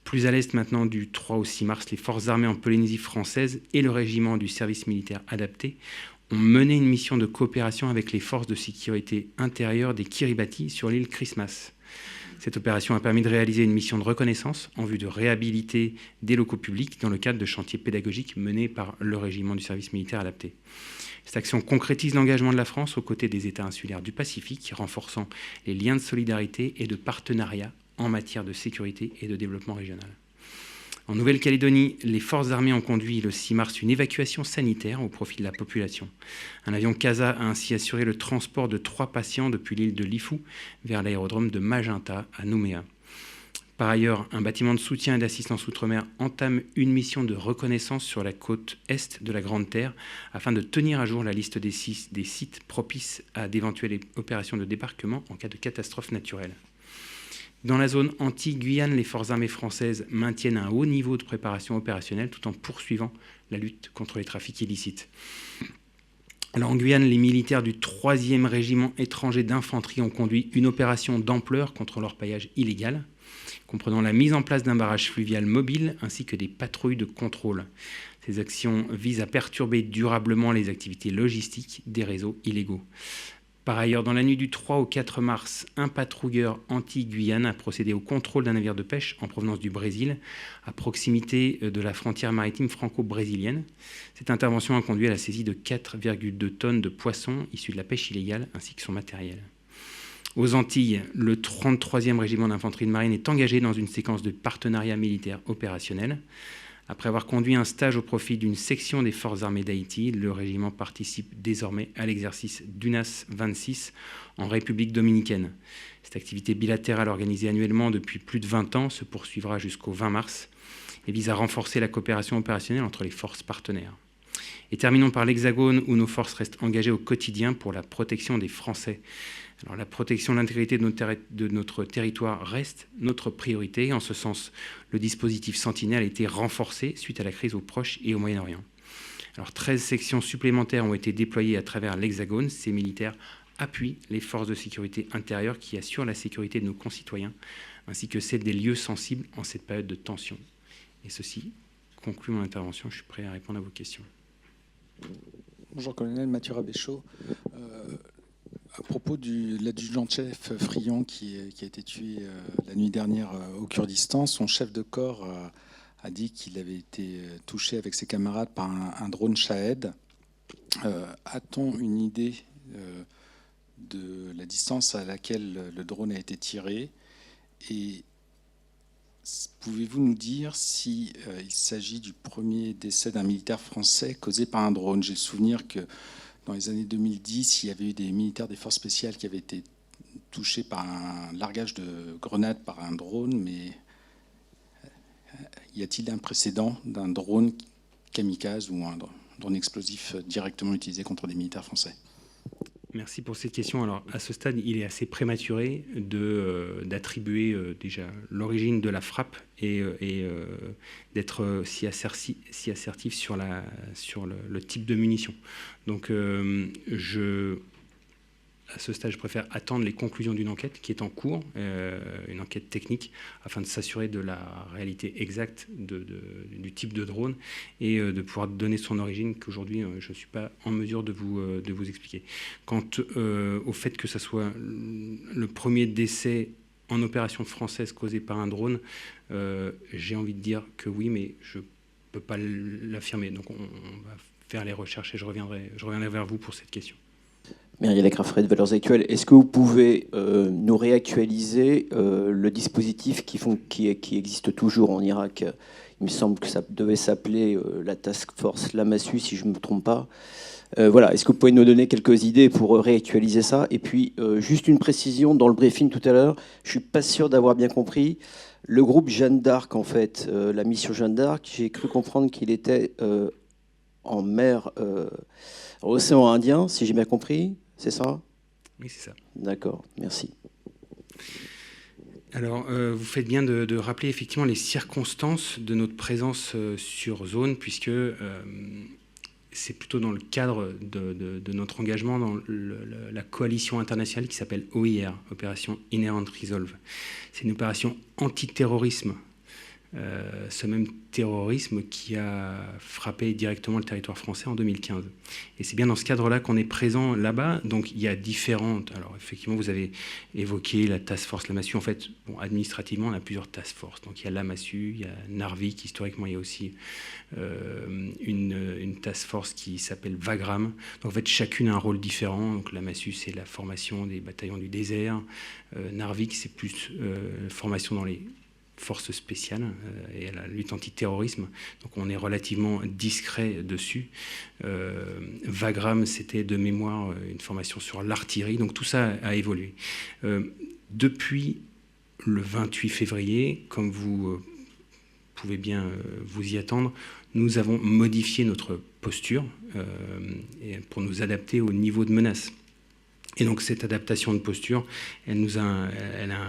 Plus à l'est maintenant, du 3 au 6 mars, les forces armées en Polynésie française et le régiment du service militaire adapté ont mené une mission de coopération avec les forces de sécurité intérieure des Kiribati sur l'île Christmas. Cette opération a permis de réaliser une mission de reconnaissance en vue de réhabiliter des locaux publics dans le cadre de chantiers pédagogiques menés par le régiment du service militaire adapté. Cette action concrétise l'engagement de la France aux côtés des États insulaires du Pacifique, renforçant les liens de solidarité et de partenariat en matière de sécurité et de développement régional. En Nouvelle-Calédonie, les forces armées ont conduit le 6 mars une évacuation sanitaire au profit de la population. Un avion CASA a ainsi assuré le transport de 3 patients depuis l'île de Lifou vers l'aérodrome de Magenta à Nouméa. Par ailleurs, un bâtiment de soutien et d'assistance outre-mer entame une mission de reconnaissance sur la côte est de la Grande Terre afin de tenir à jour la liste des sites propices à d'éventuelles opérations de débarquement en cas de catastrophe naturelle. Dans la zone Antilles-Guyane, les forces armées françaises maintiennent un haut niveau de préparation opérationnelle tout en poursuivant la lutte contre les trafics illicites. Alors en Guyane, les militaires du 3e régiment étranger d'infanterie ont conduit une opération d'ampleur contre l'orpaillage illégal, comprenant la mise en place d'un barrage fluvial mobile ainsi que des patrouilles de contrôle. Ces actions visent à perturber durablement les activités logistiques des réseaux illégaux. Par ailleurs, dans la nuit du 3 au 4 mars, un patrouilleur anti-Guyane a procédé au contrôle d'un navire de pêche en provenance du Brésil, à proximité de la frontière maritime franco-brésilienne. Cette intervention a conduit à la saisie de 4,2 tonnes de poissons issus de la pêche illégale, ainsi que son matériel. Aux Antilles, le 33e régiment d'infanterie de marine est engagé dans une séquence de partenariat militaire opérationnel. Après avoir conduit un stage au profit d'une section des forces armées d'Haïti, le régiment participe désormais à l'exercice d'UNAS 26 en République dominicaine. Cette activité bilatérale organisée annuellement depuis plus de 20 ans se poursuivra jusqu'au 20 mars et vise à renforcer la coopération opérationnelle entre les forces partenaires. Et terminons par l'Hexagone, où nos forces restent engagées au quotidien pour la protection des Français. Alors, la protection de l'intégrité de notre territoire reste notre priorité. En ce sens, le dispositif Sentinelle a été renforcé suite à la crise au Proche et au Moyen-Orient. Alors, 13 sections supplémentaires ont été déployées à travers l'Hexagone. Ces militaires appuient les forces de sécurité intérieure qui assurent la sécurité de nos concitoyens, ainsi que celle des lieux sensibles en cette période de tension. Et ceci conclut mon intervention. Je suis prêt à répondre à vos questions. Bonjour, colonel Mathieu Rabéchaud. À propos de l'adjudant-chef Friand qui a été tué la nuit dernière au Kurdistan, son chef de corps a dit qu'il avait été touché avec ses camarades par un drone Shahed. A-t-on une idée de la distance à laquelle le drone a été tiré? Et pouvez-vous nous dire si il s'agit du premier décès d'un militaire français causé par un drone? J'ai le souvenir que dans les années 2010, il y avait eu des militaires des forces spéciales qui avaient été touchés par un largage de grenades par un drone, mais y a-t-il un précédent d'un drone kamikaze ou un drone explosif directement utilisé contre des militaires français? Merci pour cette question. Alors, à ce stade, il est assez prématuré d'attribuer déjà l'origine de la frappe et d'être si assertif sur le type de munition. Donc, à ce stade, je préfère attendre les conclusions d'une enquête qui est en cours, une enquête technique, afin de s'assurer de la réalité exacte du type de drone et de pouvoir donner son origine qu'aujourd'hui, je ne suis pas en mesure de vous expliquer. Quant au fait que ce soit le premier décès en opération française causé par un drone, j'ai envie de dire que oui, mais je ne peux pas l'affirmer. Donc, on va faire les recherches et je reviendrai vers vous pour cette question. Myriel Crafret de Valeurs Actuelles, est-ce que vous pouvez nous réactualiser le dispositif qui existe toujours en Irak? Il me semble que ça devait s'appeler la Task Force Lamassu, si je ne me trompe pas. Voilà, est-ce que vous pouvez nous donner quelques idées pour réactualiser ça? Et puis, juste une précision, dans le briefing tout à l'heure, je ne suis pas sûr d'avoir bien compris. Le groupe Jeanne d'Arc, en fait, la mission Jeanne d'Arc, j'ai cru comprendre qu'il était en mer, océan Indien, si j'ai bien compris. C'est ça? Oui, c'est ça. D'accord, merci. Alors, vous faites bien de rappeler effectivement les circonstances de notre présence sur zone, puisque c'est plutôt dans le cadre de notre engagement dans la coalition internationale qui s'appelle OIR, Opération Inherent Resolve. C'est une opération antiterrorisme. Ce même terrorisme qui a frappé directement le territoire français en 2015. Et c'est bien dans ce cadre-là qu'on est présent là-bas. Donc il y a différentes... Alors effectivement, vous avez évoqué la Task Force Lamassu. En fait, bon, administrativement, on a plusieurs Task Force. Donc il y a Lamassu, il y a Narvik. Historiquement, il y a aussi une Task Force qui s'appelle Wagram. Donc en fait, chacune a un rôle différent. Donc Lamassu, c'est la formation des bataillons du désert. Narvik, c'est plus formation dans les forces spéciales et à la lutte antiterrorisme. Donc on est relativement discret dessus. Wagram, c'était de mémoire une formation sur l'artillerie. Donc tout ça a évolué. Depuis le 28 février, comme vous pouvez bien vous y attendre, nous avons modifié notre posture pour nous adapter au niveau de menace. Et donc cette adaptation de posture, elle a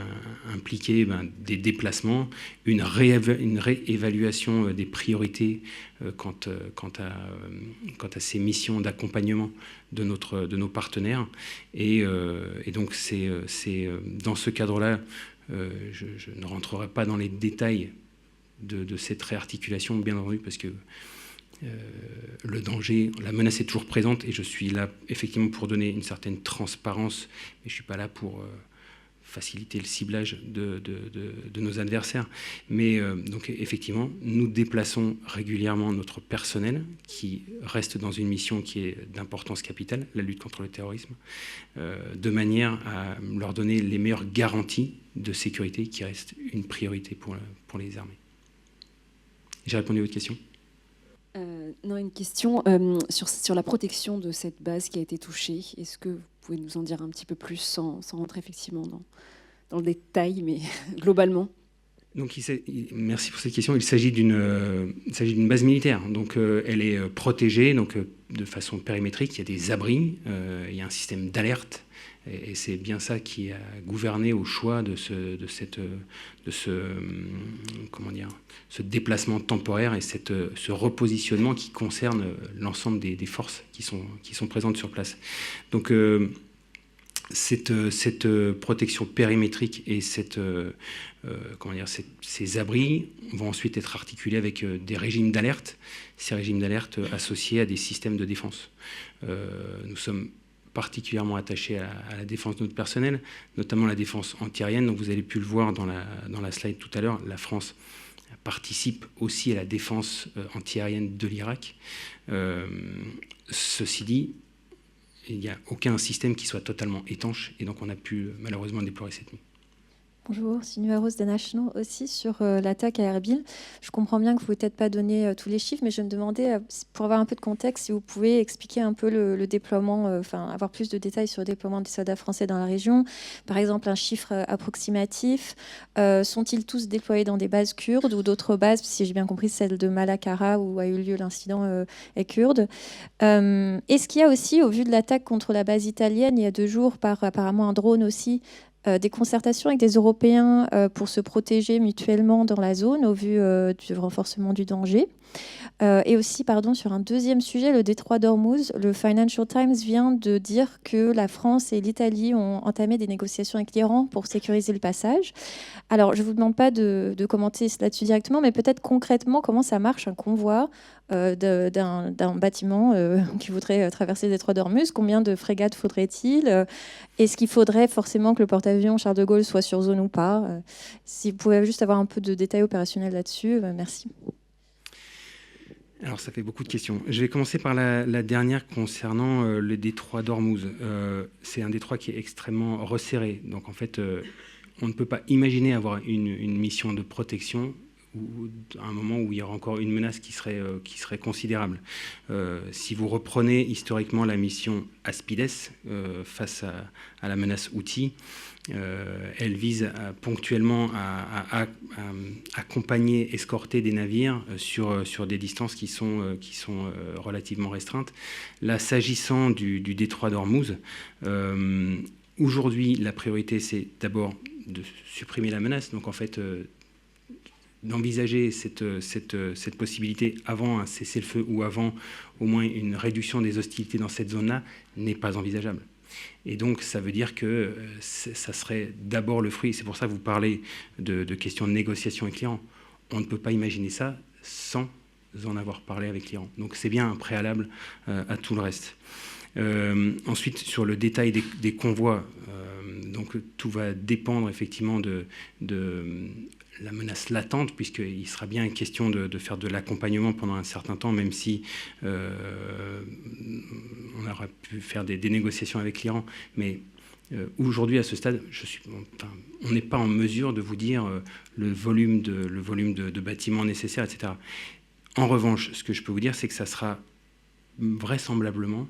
impliqué des déplacements, une réévaluation des priorités quant à ces missions d'accompagnement de nos partenaires. Et donc c'est dans ce cadre-là, je ne rentrerai pas dans les détails de cette réarticulation, bien entendu, parce que le danger, la menace est toujours présente et je suis là effectivement pour donner une certaine transparence, mais je ne suis pas là pour faciliter le ciblage de nos adversaires. Mais donc effectivement, nous déplaçons régulièrement notre personnel qui reste dans une mission qui est d'importance capitale, la lutte contre le terrorisme, de manière à leur donner les meilleures garanties de sécurité qui restent une priorité pour les armées. J'ai répondu à votre question. Non, une question sur la protection de cette base qui a été touchée. Est-ce que vous pouvez nous en dire un petit peu plus sans rentrer effectivement dans le détail, mais globalement? Donc, merci pour cette question. Il s'agit d'une base militaire. Donc, elle est protégée donc, de façon périmétrique. Il y a des abris, il y a un système d'alerte. Et c'est bien ça qui a gouverné au choix de ce déplacement temporaire et ce repositionnement qui concerne l'ensemble des forces qui sont présentes sur place. Donc, cette protection périmétrique et ces abris vont ensuite être articulés avec des régimes d'alerte, ces régimes d'alerte associés à des systèmes de défense. Nous sommes particulièrement attachés à la défense de notre personnel, notamment la défense antiaérienne. Donc vous avez pu le voir dans la slide tout à l'heure, la France participe aussi à la défense antiaérienne de l'Irak. Ceci dit, il n'y a aucun système qui soit totalement étanche et donc on a pu malheureusement déplorer cette nuit. Bonjour, Sinuva Rose des National aussi sur l'attaque à Erbil. Je comprends bien que vous ne pouvez peut-être pas donner tous les chiffres, mais je me demandais, pour avoir un peu de contexte, si vous pouvez expliquer un peu le déploiement, avoir plus de détails sur le déploiement des soldats français dans la région. Par exemple, un chiffre approximatif. Sont-ils tous déployés dans des bases kurdes ou d'autres bases, si j'ai bien compris, celle de Malakara où a eu lieu l'incident est kurde. Est-ce qu'il y a aussi, au vu de l'attaque contre la base italienne, il y a 2 jours, par apparemment un drone aussi, des concertations avec des Européens pour se protéger mutuellement dans la zone au vu du renforcement du danger. Et aussi, sur un deuxième sujet, le détroit d'Ormuz, le Financial Times vient de dire que la France et l'Italie ont entamé des négociations avec l'Iran pour sécuriser le passage. Alors, je ne vous demande pas de commenter là-dessus directement, mais peut-être concrètement, comment ça marche un convoi d'un bâtiment qui voudrait traverser le détroit d'Ormuz? Combien de frégates faudrait-il? Est-ce qu'il faudrait forcément que le porte-avions Charles de Gaulle soit sur zone ou pas? Si vous pouvez juste avoir un peu de détails opérationnels là-dessus, merci. Alors, ça fait beaucoup de questions. Je vais commencer par la dernière concernant le détroit d'Ormuz. C'est un détroit qui est extrêmement resserré. Donc, en fait, on ne peut pas imaginer avoir une mission de protection à un moment où il y aura encore une menace qui serait considérable. Si vous reprenez historiquement la mission Aspides face à la menace Houthi, elle vise ponctuellement à accompagner, escorter des navires sur des distances qui sont relativement restreintes. Là, s'agissant du détroit d'Ormuz, aujourd'hui, la priorité, c'est d'abord de supprimer la menace. Donc, en fait, d'envisager cette possibilité avant un cessez-le-feu ou avant au moins une réduction des hostilités dans cette zone-là n'est pas envisageable. Et donc, ça veut dire que ça serait d'abord le fruit. C'est pour ça que vous parlez de questions de négociation avec l'Iran. On ne peut pas imaginer ça sans en avoir parlé avec l'Iran. Donc, c'est bien un préalable à tout le reste. Ensuite, sur le détail des convois, donc tout va dépendre effectivement de la menace latente, puisqu'il sera bien question de faire de l'accompagnement pendant un certain temps, même si on aura pu faire des négociations avec l'Iran. Mais aujourd'hui, à ce stade, on n'est pas en mesure de vous dire le volume de bâtiments nécessaires, etc. En revanche, ce que je peux vous dire, c'est que ça sera vraisemblablement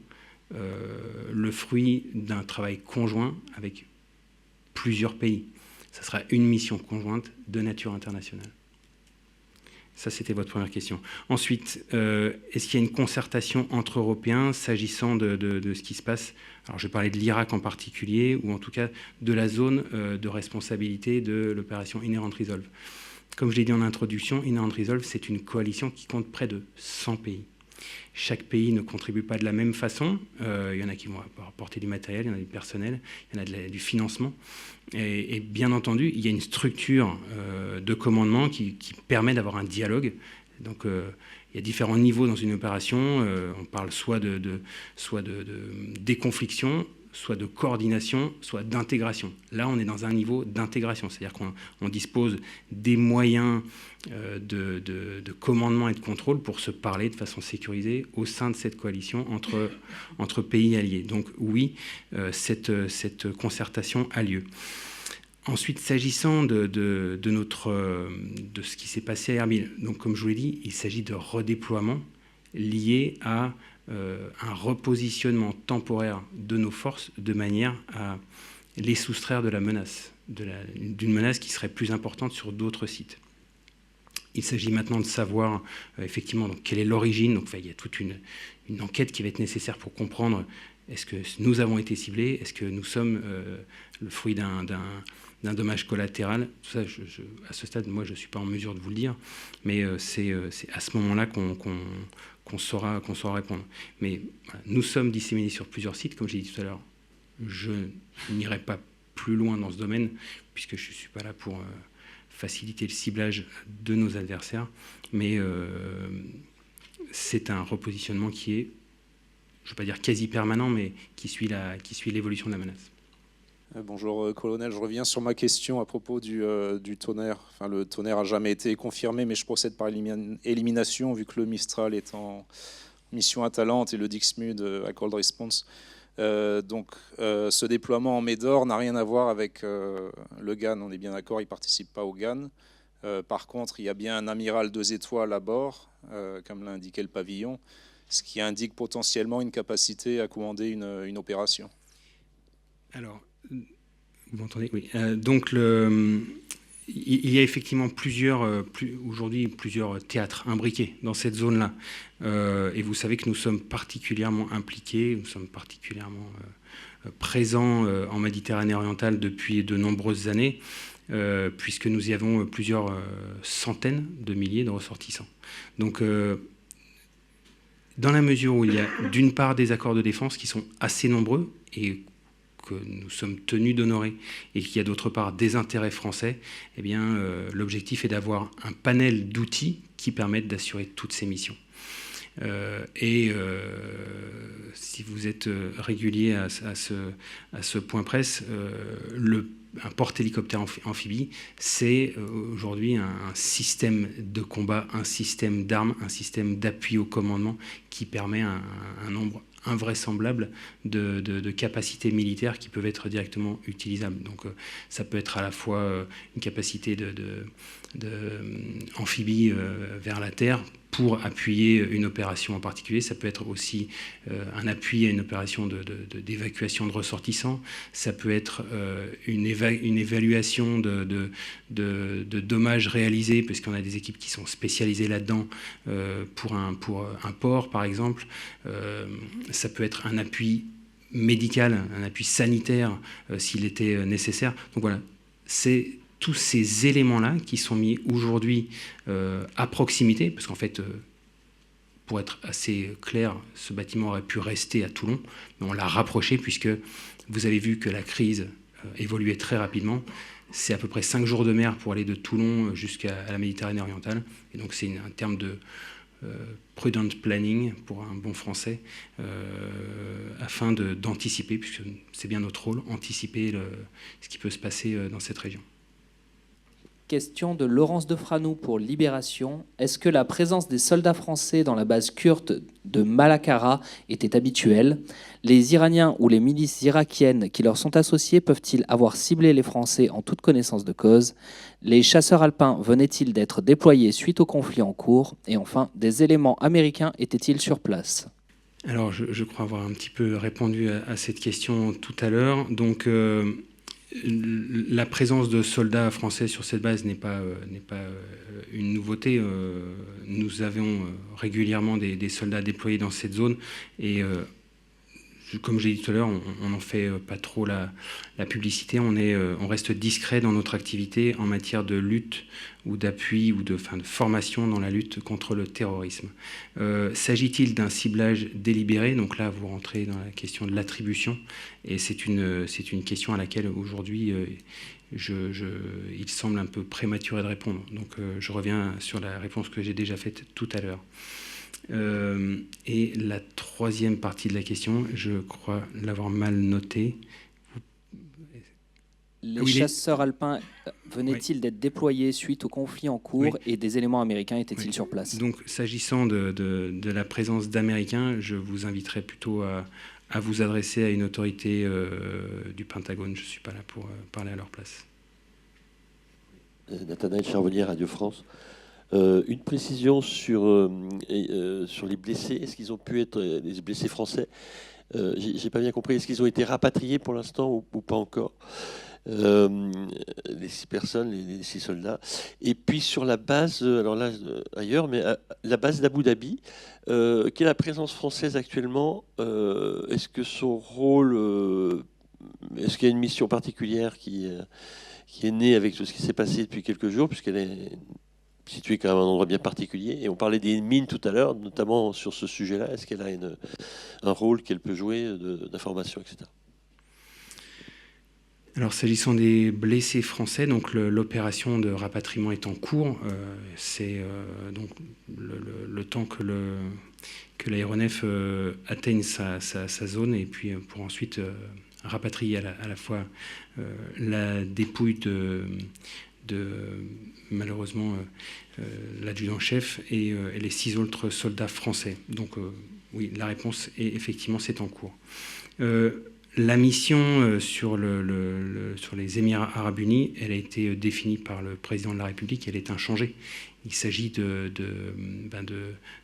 le fruit d'un travail conjoint avec plusieurs pays. Ça sera une mission conjointe de nature internationale. Ça, c'était votre première question. Ensuite, est-ce qu'il y a une concertation entre Européens s'agissant de ce qui se passe? Alors, je vais parler de l'Irak en particulier, ou en tout cas de la zone de responsabilité de l'opération Inherent Resolve. Comme je l'ai dit en introduction, Inherent Resolve, c'est une coalition qui compte près de 100 pays. Chaque pays ne contribue pas de la même façon. Il y en a qui vont apporter du matériel, il y en a du personnel, il y en a du financement. Et bien entendu, il y a une structure de commandement qui permet d'avoir un dialogue. Donc, il y a différents niveaux dans une opération. On parle soit de déconfliction, soit de coordination, soit d'intégration. Là, on est dans un niveau d'intégration, c'est-à-dire qu'on dispose des moyens de commandement et de contrôle pour se parler de façon sécurisée au sein de cette coalition entre pays alliés. Donc oui, cette concertation a lieu. Ensuite, s'agissant de ce qui s'est passé à Erbil, donc comme je vous l'ai dit, il s'agit de redéploiement lié à un repositionnement temporaire de nos forces de manière à les soustraire de la menace, d'une menace qui serait plus importante sur d'autres sites. Il s'agit maintenant de savoir effectivement donc, quelle est l'origine. Donc, il y a toute une enquête qui va être nécessaire pour comprendre est-ce que nous avons été ciblés, est-ce que nous sommes le fruit d'un dommage collatéral. Tout ça, à ce stade, moi, je ne suis pas en mesure de vous le dire, mais c'est à ce moment-là qu'on saura répondre. Mais voilà, nous sommes disséminés sur plusieurs sites, comme j'ai dit tout à l'heure. Je n'irai pas plus loin dans ce domaine, puisque je ne suis pas là pour faciliter le ciblage de nos adversaires, mais c'est un repositionnement qui est, je ne veux pas dire quasi permanent, mais qui suit l'évolution de la menace. Bonjour colonel, je reviens sur ma question à propos du tonnerre. Enfin, le tonnerre n'a jamais été confirmé, mais je procède par élimination vu que le Mistral est en mission Atalante et le Dixmude à Cold Response. Donc ce déploiement en Médor n'a rien à voir avec le GAN, on est bien d'accord, il ne participe pas au GAN. Par contre, il y a bien un amiral 2 étoiles à bord, comme l'a indiqué le pavillon, ce qui indique potentiellement une capacité à commander une opération. Alors, vous m'entendez? Oui. Donc, il y a effectivement aujourd'hui plusieurs théâtres imbriqués dans cette zone-là. Et vous savez que nous sommes particulièrement impliqués, nous sommes particulièrement présents en Méditerranée orientale depuis de nombreuses années, puisque nous y avons plusieurs centaines de milliers de ressortissants. Donc, dans la mesure où il y a d'une part des accords de défense qui sont assez nombreux et que nous sommes tenus d'honorer et qu'il y a d'autre part des intérêts français, eh bien, l'objectif est d'avoir un panel d'outils qui permettent d'assurer toutes ces missions. Si vous êtes régulier à ce point presse, un porte-hélicoptère amphibie, c'est aujourd'hui un système de combat, un système d'armes, un système d'appui au commandement qui permet un nombre invraisemblable de capacités militaires qui peuvent être directement utilisables. Donc ça peut être à la fois une capacité amphibie vers la terre pour appuyer une opération en particulier. Ça peut être aussi un appui à une opération d'évacuation de ressortissants. Ça peut être une évaluation de dommages réalisés, parce qu'on a des équipes qui sont spécialisées là-dedans pour un port, par exemple. Ça peut être un appui médical, un appui sanitaire s'il était nécessaire. Donc voilà, c'est tous ces éléments-là qui sont mis aujourd'hui à proximité, parce qu'en fait, pour être assez clair, ce bâtiment aurait pu rester à Toulon, mais on l'a rapproché puisque vous avez vu que la crise évoluait très rapidement. C'est à peu près 5 jours de mer pour aller de Toulon jusqu'à la Méditerranée orientale, et donc c'est un terme de prudent planning pour un bon français, afin d'anticiper, puisque c'est bien notre rôle, anticiper ce qui peut se passer dans cette région. Question de Laurence Defranou pour Libération. Est-ce que la présence des soldats français dans la base kurde de Malakara était habituelle? Les Iraniens ou les milices irakiennes qui leur sont associées peuvent-ils avoir ciblé les Français en toute connaissance de cause? Les chasseurs alpins venaient-ils d'être déployés suite au conflit en cours? Et enfin, des éléments américains étaient-ils sur place? Alors, je crois avoir un petit peu répondu à cette question tout à l'heure. Donc, la présence de soldats français sur cette base n'est pas une nouveauté. Nous avons régulièrement des soldats déployés dans cette zone, et comme j'ai dit tout à l'heure, on n'en fait pas trop la publicité. On reste discret dans notre activité en matière de lutte ou d'appui ou de formation dans la lutte contre le terrorisme. S'agit-il d'un ciblage délibéré? Donc là, vous rentrez dans la question de l'attribution, et c'est une question à laquelle aujourd'hui il semble un peu prématuré de répondre. Donc je reviens sur la réponse que j'ai déjà faite tout à l'heure. Et la troisième partie de la question, je crois l'avoir mal notée. Les chasseurs alpins venaient-ils d'être déployés suite au conflit en cours, et des éléments américains étaient-ils sur place? Donc, s'agissant de la présence d'Américains, je vous inviterai plutôt à vous adresser à une autorité du Pentagone. Je ne suis pas là pour parler à leur place. Nathanaël Charbonnier, Radio France. Une précision sur les blessés. Est-ce qu'ils ont pu être les blessés français? J'ai pas bien compris. Est-ce qu'ils ont été rapatriés pour l'instant ou pas encore? Les 6 personnes, les 6 soldats. Et puis sur la base, alors là ailleurs, mais la base d'Abu Dhabi, quelle est la présence française actuellement? Est-ce que son rôle, est-ce qu'il y a une mission particulière qui est née avec tout ce qui s'est passé depuis quelques jours, puisqu'elle est située quand même à un endroit bien particulier? Et on parlait des mines tout à l'heure, notamment sur ce sujet-là. Est-ce qu'elle a un rôle qu'elle peut jouer d'information, etc.? Alors, s'agissant des blessés français, donc l'opération de rapatriement est en cours. C'est donc le temps que l'aéronef atteigne sa zone, et puis pour ensuite rapatrier à la fois la dépouille de malheureusement l'adjudant-chef et les 6 autres soldats français. Donc oui, la réponse est effectivement, c'est en cours. La mission sur les Émirats arabes unis, elle a été définie par le président de la République, elle est inchangée. Il s'agit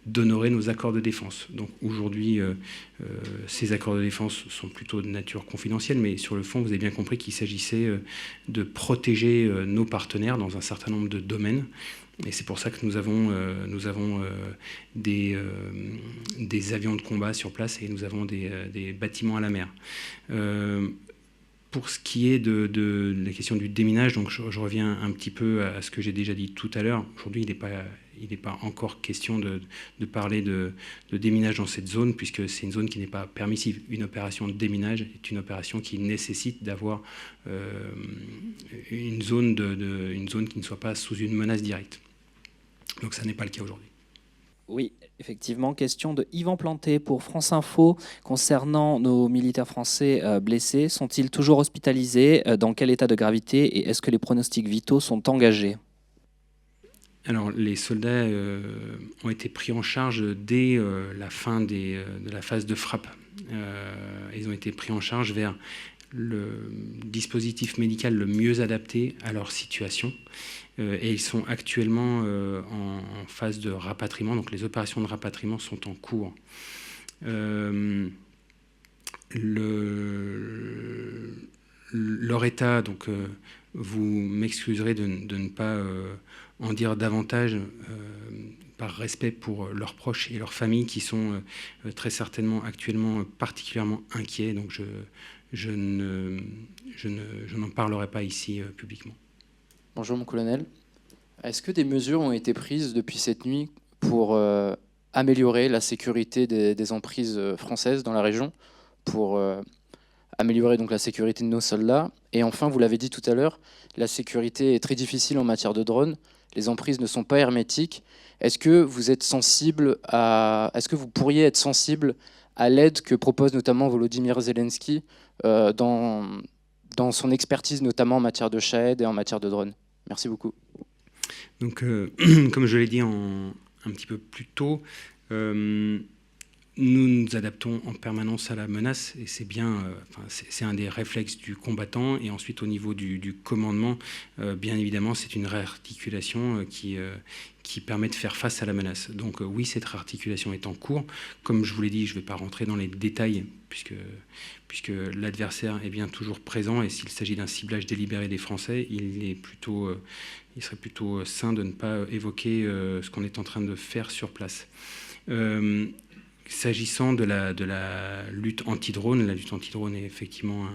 d'honorer nos accords de défense. Donc aujourd'hui, ces accords de défense sont plutôt de nature confidentielle, mais sur le fond, vous avez bien compris qu'il s'agissait de protéger nos partenaires dans un certain nombre de domaines. Et c'est pour ça que nous avons des avions de combat sur place, et nous avons des bâtiments à la mer. Pour ce qui est de la question du déminage, donc je reviens un petit peu à ce que j'ai déjà dit tout à l'heure. Aujourd'hui, il n'est pas encore question de parler de déminage dans cette zone, puisque c'est une zone qui n'est pas permissive. Une opération de déminage est une opération qui nécessite d'avoir une zone qui ne soit pas sous une menace directe. Donc ça n'est pas le cas aujourd'hui. Oui, effectivement, question de Yvan Planté pour France Info concernant nos militaires français blessés. Sont-ils toujours hospitalisés? Dans quel état de gravité? Et est-ce que les pronostics vitaux sont engagés? Alors, les soldats ont été pris en charge dès la fin de la phase de frappe. Ils ont été pris en charge vers le dispositif médical le mieux adapté à leur situation. Et ils sont actuellement en phase de rapatriement. Donc les opérations de rapatriement sont en cours. Leur état, donc vous m'excuserez de ne pas en dire davantage par respect pour leurs proches et leurs familles qui sont très certainement actuellement particulièrement inquiets. Donc je n'en parlerai pas ici publiquement. Bonjour mon colonel. Est-ce que des mesures ont été prises depuis cette nuit pour améliorer la sécurité des emprises françaises dans la région, pour améliorer donc la sécurité de nos soldats? Et enfin, vous l'avez dit tout à l'heure, la sécurité est très difficile en matière de drones. Les emprises ne sont pas hermétiques. Est-ce que vous êtes sensible est-ce que vous pourriez être sensible à l'aide que propose notamment Volodymyr Zelensky dans son expertise, notamment en matière de Shahed et en matière de drones? Merci beaucoup. Donc, comme je l'ai dit un petit peu plus tôt, nous nous adaptons en permanence à la menace, et c'est bien, c'est un des réflexes du combattant. Et ensuite, au niveau du commandement, bien évidemment, c'est une réarticulation qui permet de faire face à la menace. Donc oui, cette réarticulation est en cours. Comme je vous l'ai dit, je ne vais pas rentrer dans les détails, puisque l'adversaire est bien toujours présent, et s'il s'agit d'un ciblage délibéré des Français, il serait plutôt sain de ne pas évoquer ce qu'on est en train de faire sur place. S'agissant de la lutte anti-drone, la lutte anti-drone est effectivement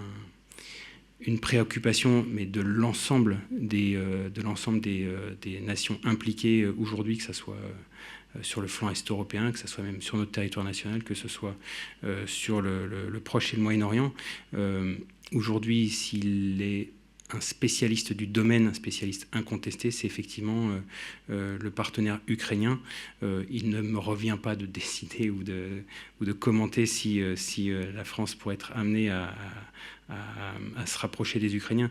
une préoccupation, mais de l'ensemble des nations impliquées aujourd'hui, que ce soit sur le flanc est européen, que ce soit même sur notre territoire national, que ce soit sur le Proche et le Moyen-Orient. Aujourd'hui, s'il est un spécialiste du domaine, un spécialiste incontesté, c'est effectivement le partenaire ukrainien. Il ne me revient pas de décider ou de commenter si la France pourrait être amenée à se rapprocher des Ukrainiens.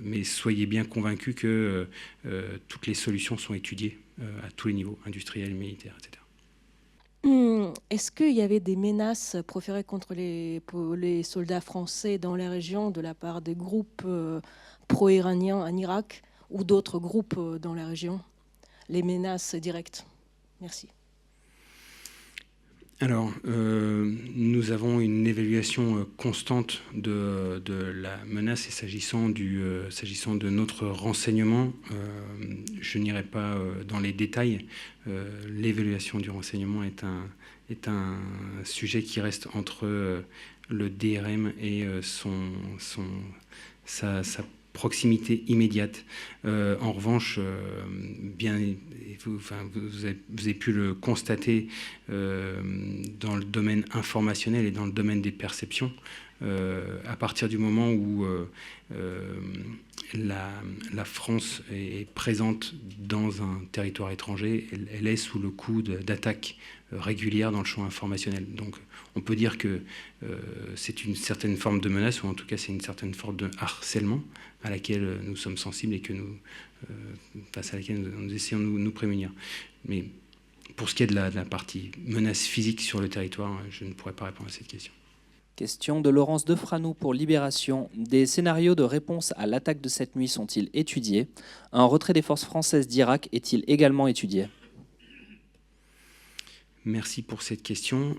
Mais soyez bien convaincus que toutes les solutions sont étudiées à tous les niveaux, industriels, militaires, etc. Est-ce qu'il y avait des menaces proférées contre les soldats français dans la région de la part des groupes pro-iraniens en Irak ou d'autres groupes dans la région, les menaces directes? Merci. Alors, nous avons une évaluation constante de la menace et s'agissant de notre renseignement, je n'irai pas dans les détails. L'évaluation du renseignement est un sujet qui reste entre le DRM et sa proximité immédiate. En revanche, vous avez pu le constater dans le domaine informationnel et dans le domaine des perceptions, à partir du moment où la France est présente dans un territoire étranger, elle est sous le coup d'attaques régulières dans le champ informationnel. Donc on peut dire que c'est une certaine forme de menace, ou en tout cas c'est une certaine forme de harcèlement à laquelle nous sommes sensibles et face à laquelle nous essayons de nous prémunir. Mais pour ce qui est de la partie menace physique sur le territoire, je ne pourrais pas répondre à cette question. Question de Laurence Defranou pour Libération. Des scénarios de réponse à l'attaque de cette nuit sont-ils étudiés? Un retrait des forces françaises d'Irak est-il également étudié? Merci pour cette question.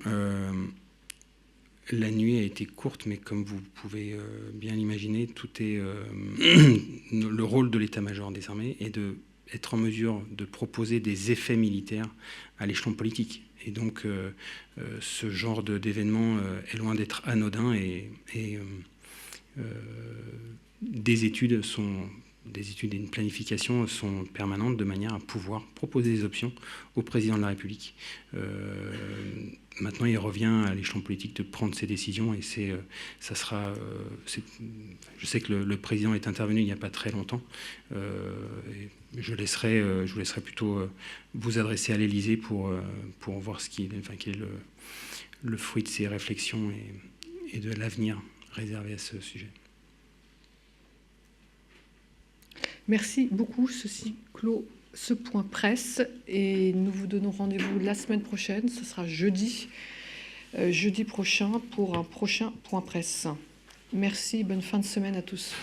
La nuit a été courte, mais comme vous pouvez bien l'imaginer, le rôle de l'état-major des armées est d'être en mesure de proposer des effets militaires à l'échelon politique. Et donc, ce genre d'événement est loin d'être anodin et des études et une planification sont permanentes de manière à pouvoir proposer des options au président de la République. Maintenant, il revient à l'échelon politique de prendre ses décisions et je sais que le président est intervenu il n'y a pas très longtemps. Je vous laisserai plutôt vous adresser à l'Élysée pour voir quel est le fruit de ses réflexions et de l'avenir réservé à ce sujet. Merci beaucoup. Ceci clôt ce point presse et nous vous donnons rendez-vous la semaine prochaine. Ce sera jeudi prochain pour un prochain point presse. Merci, bonne fin de semaine à tous.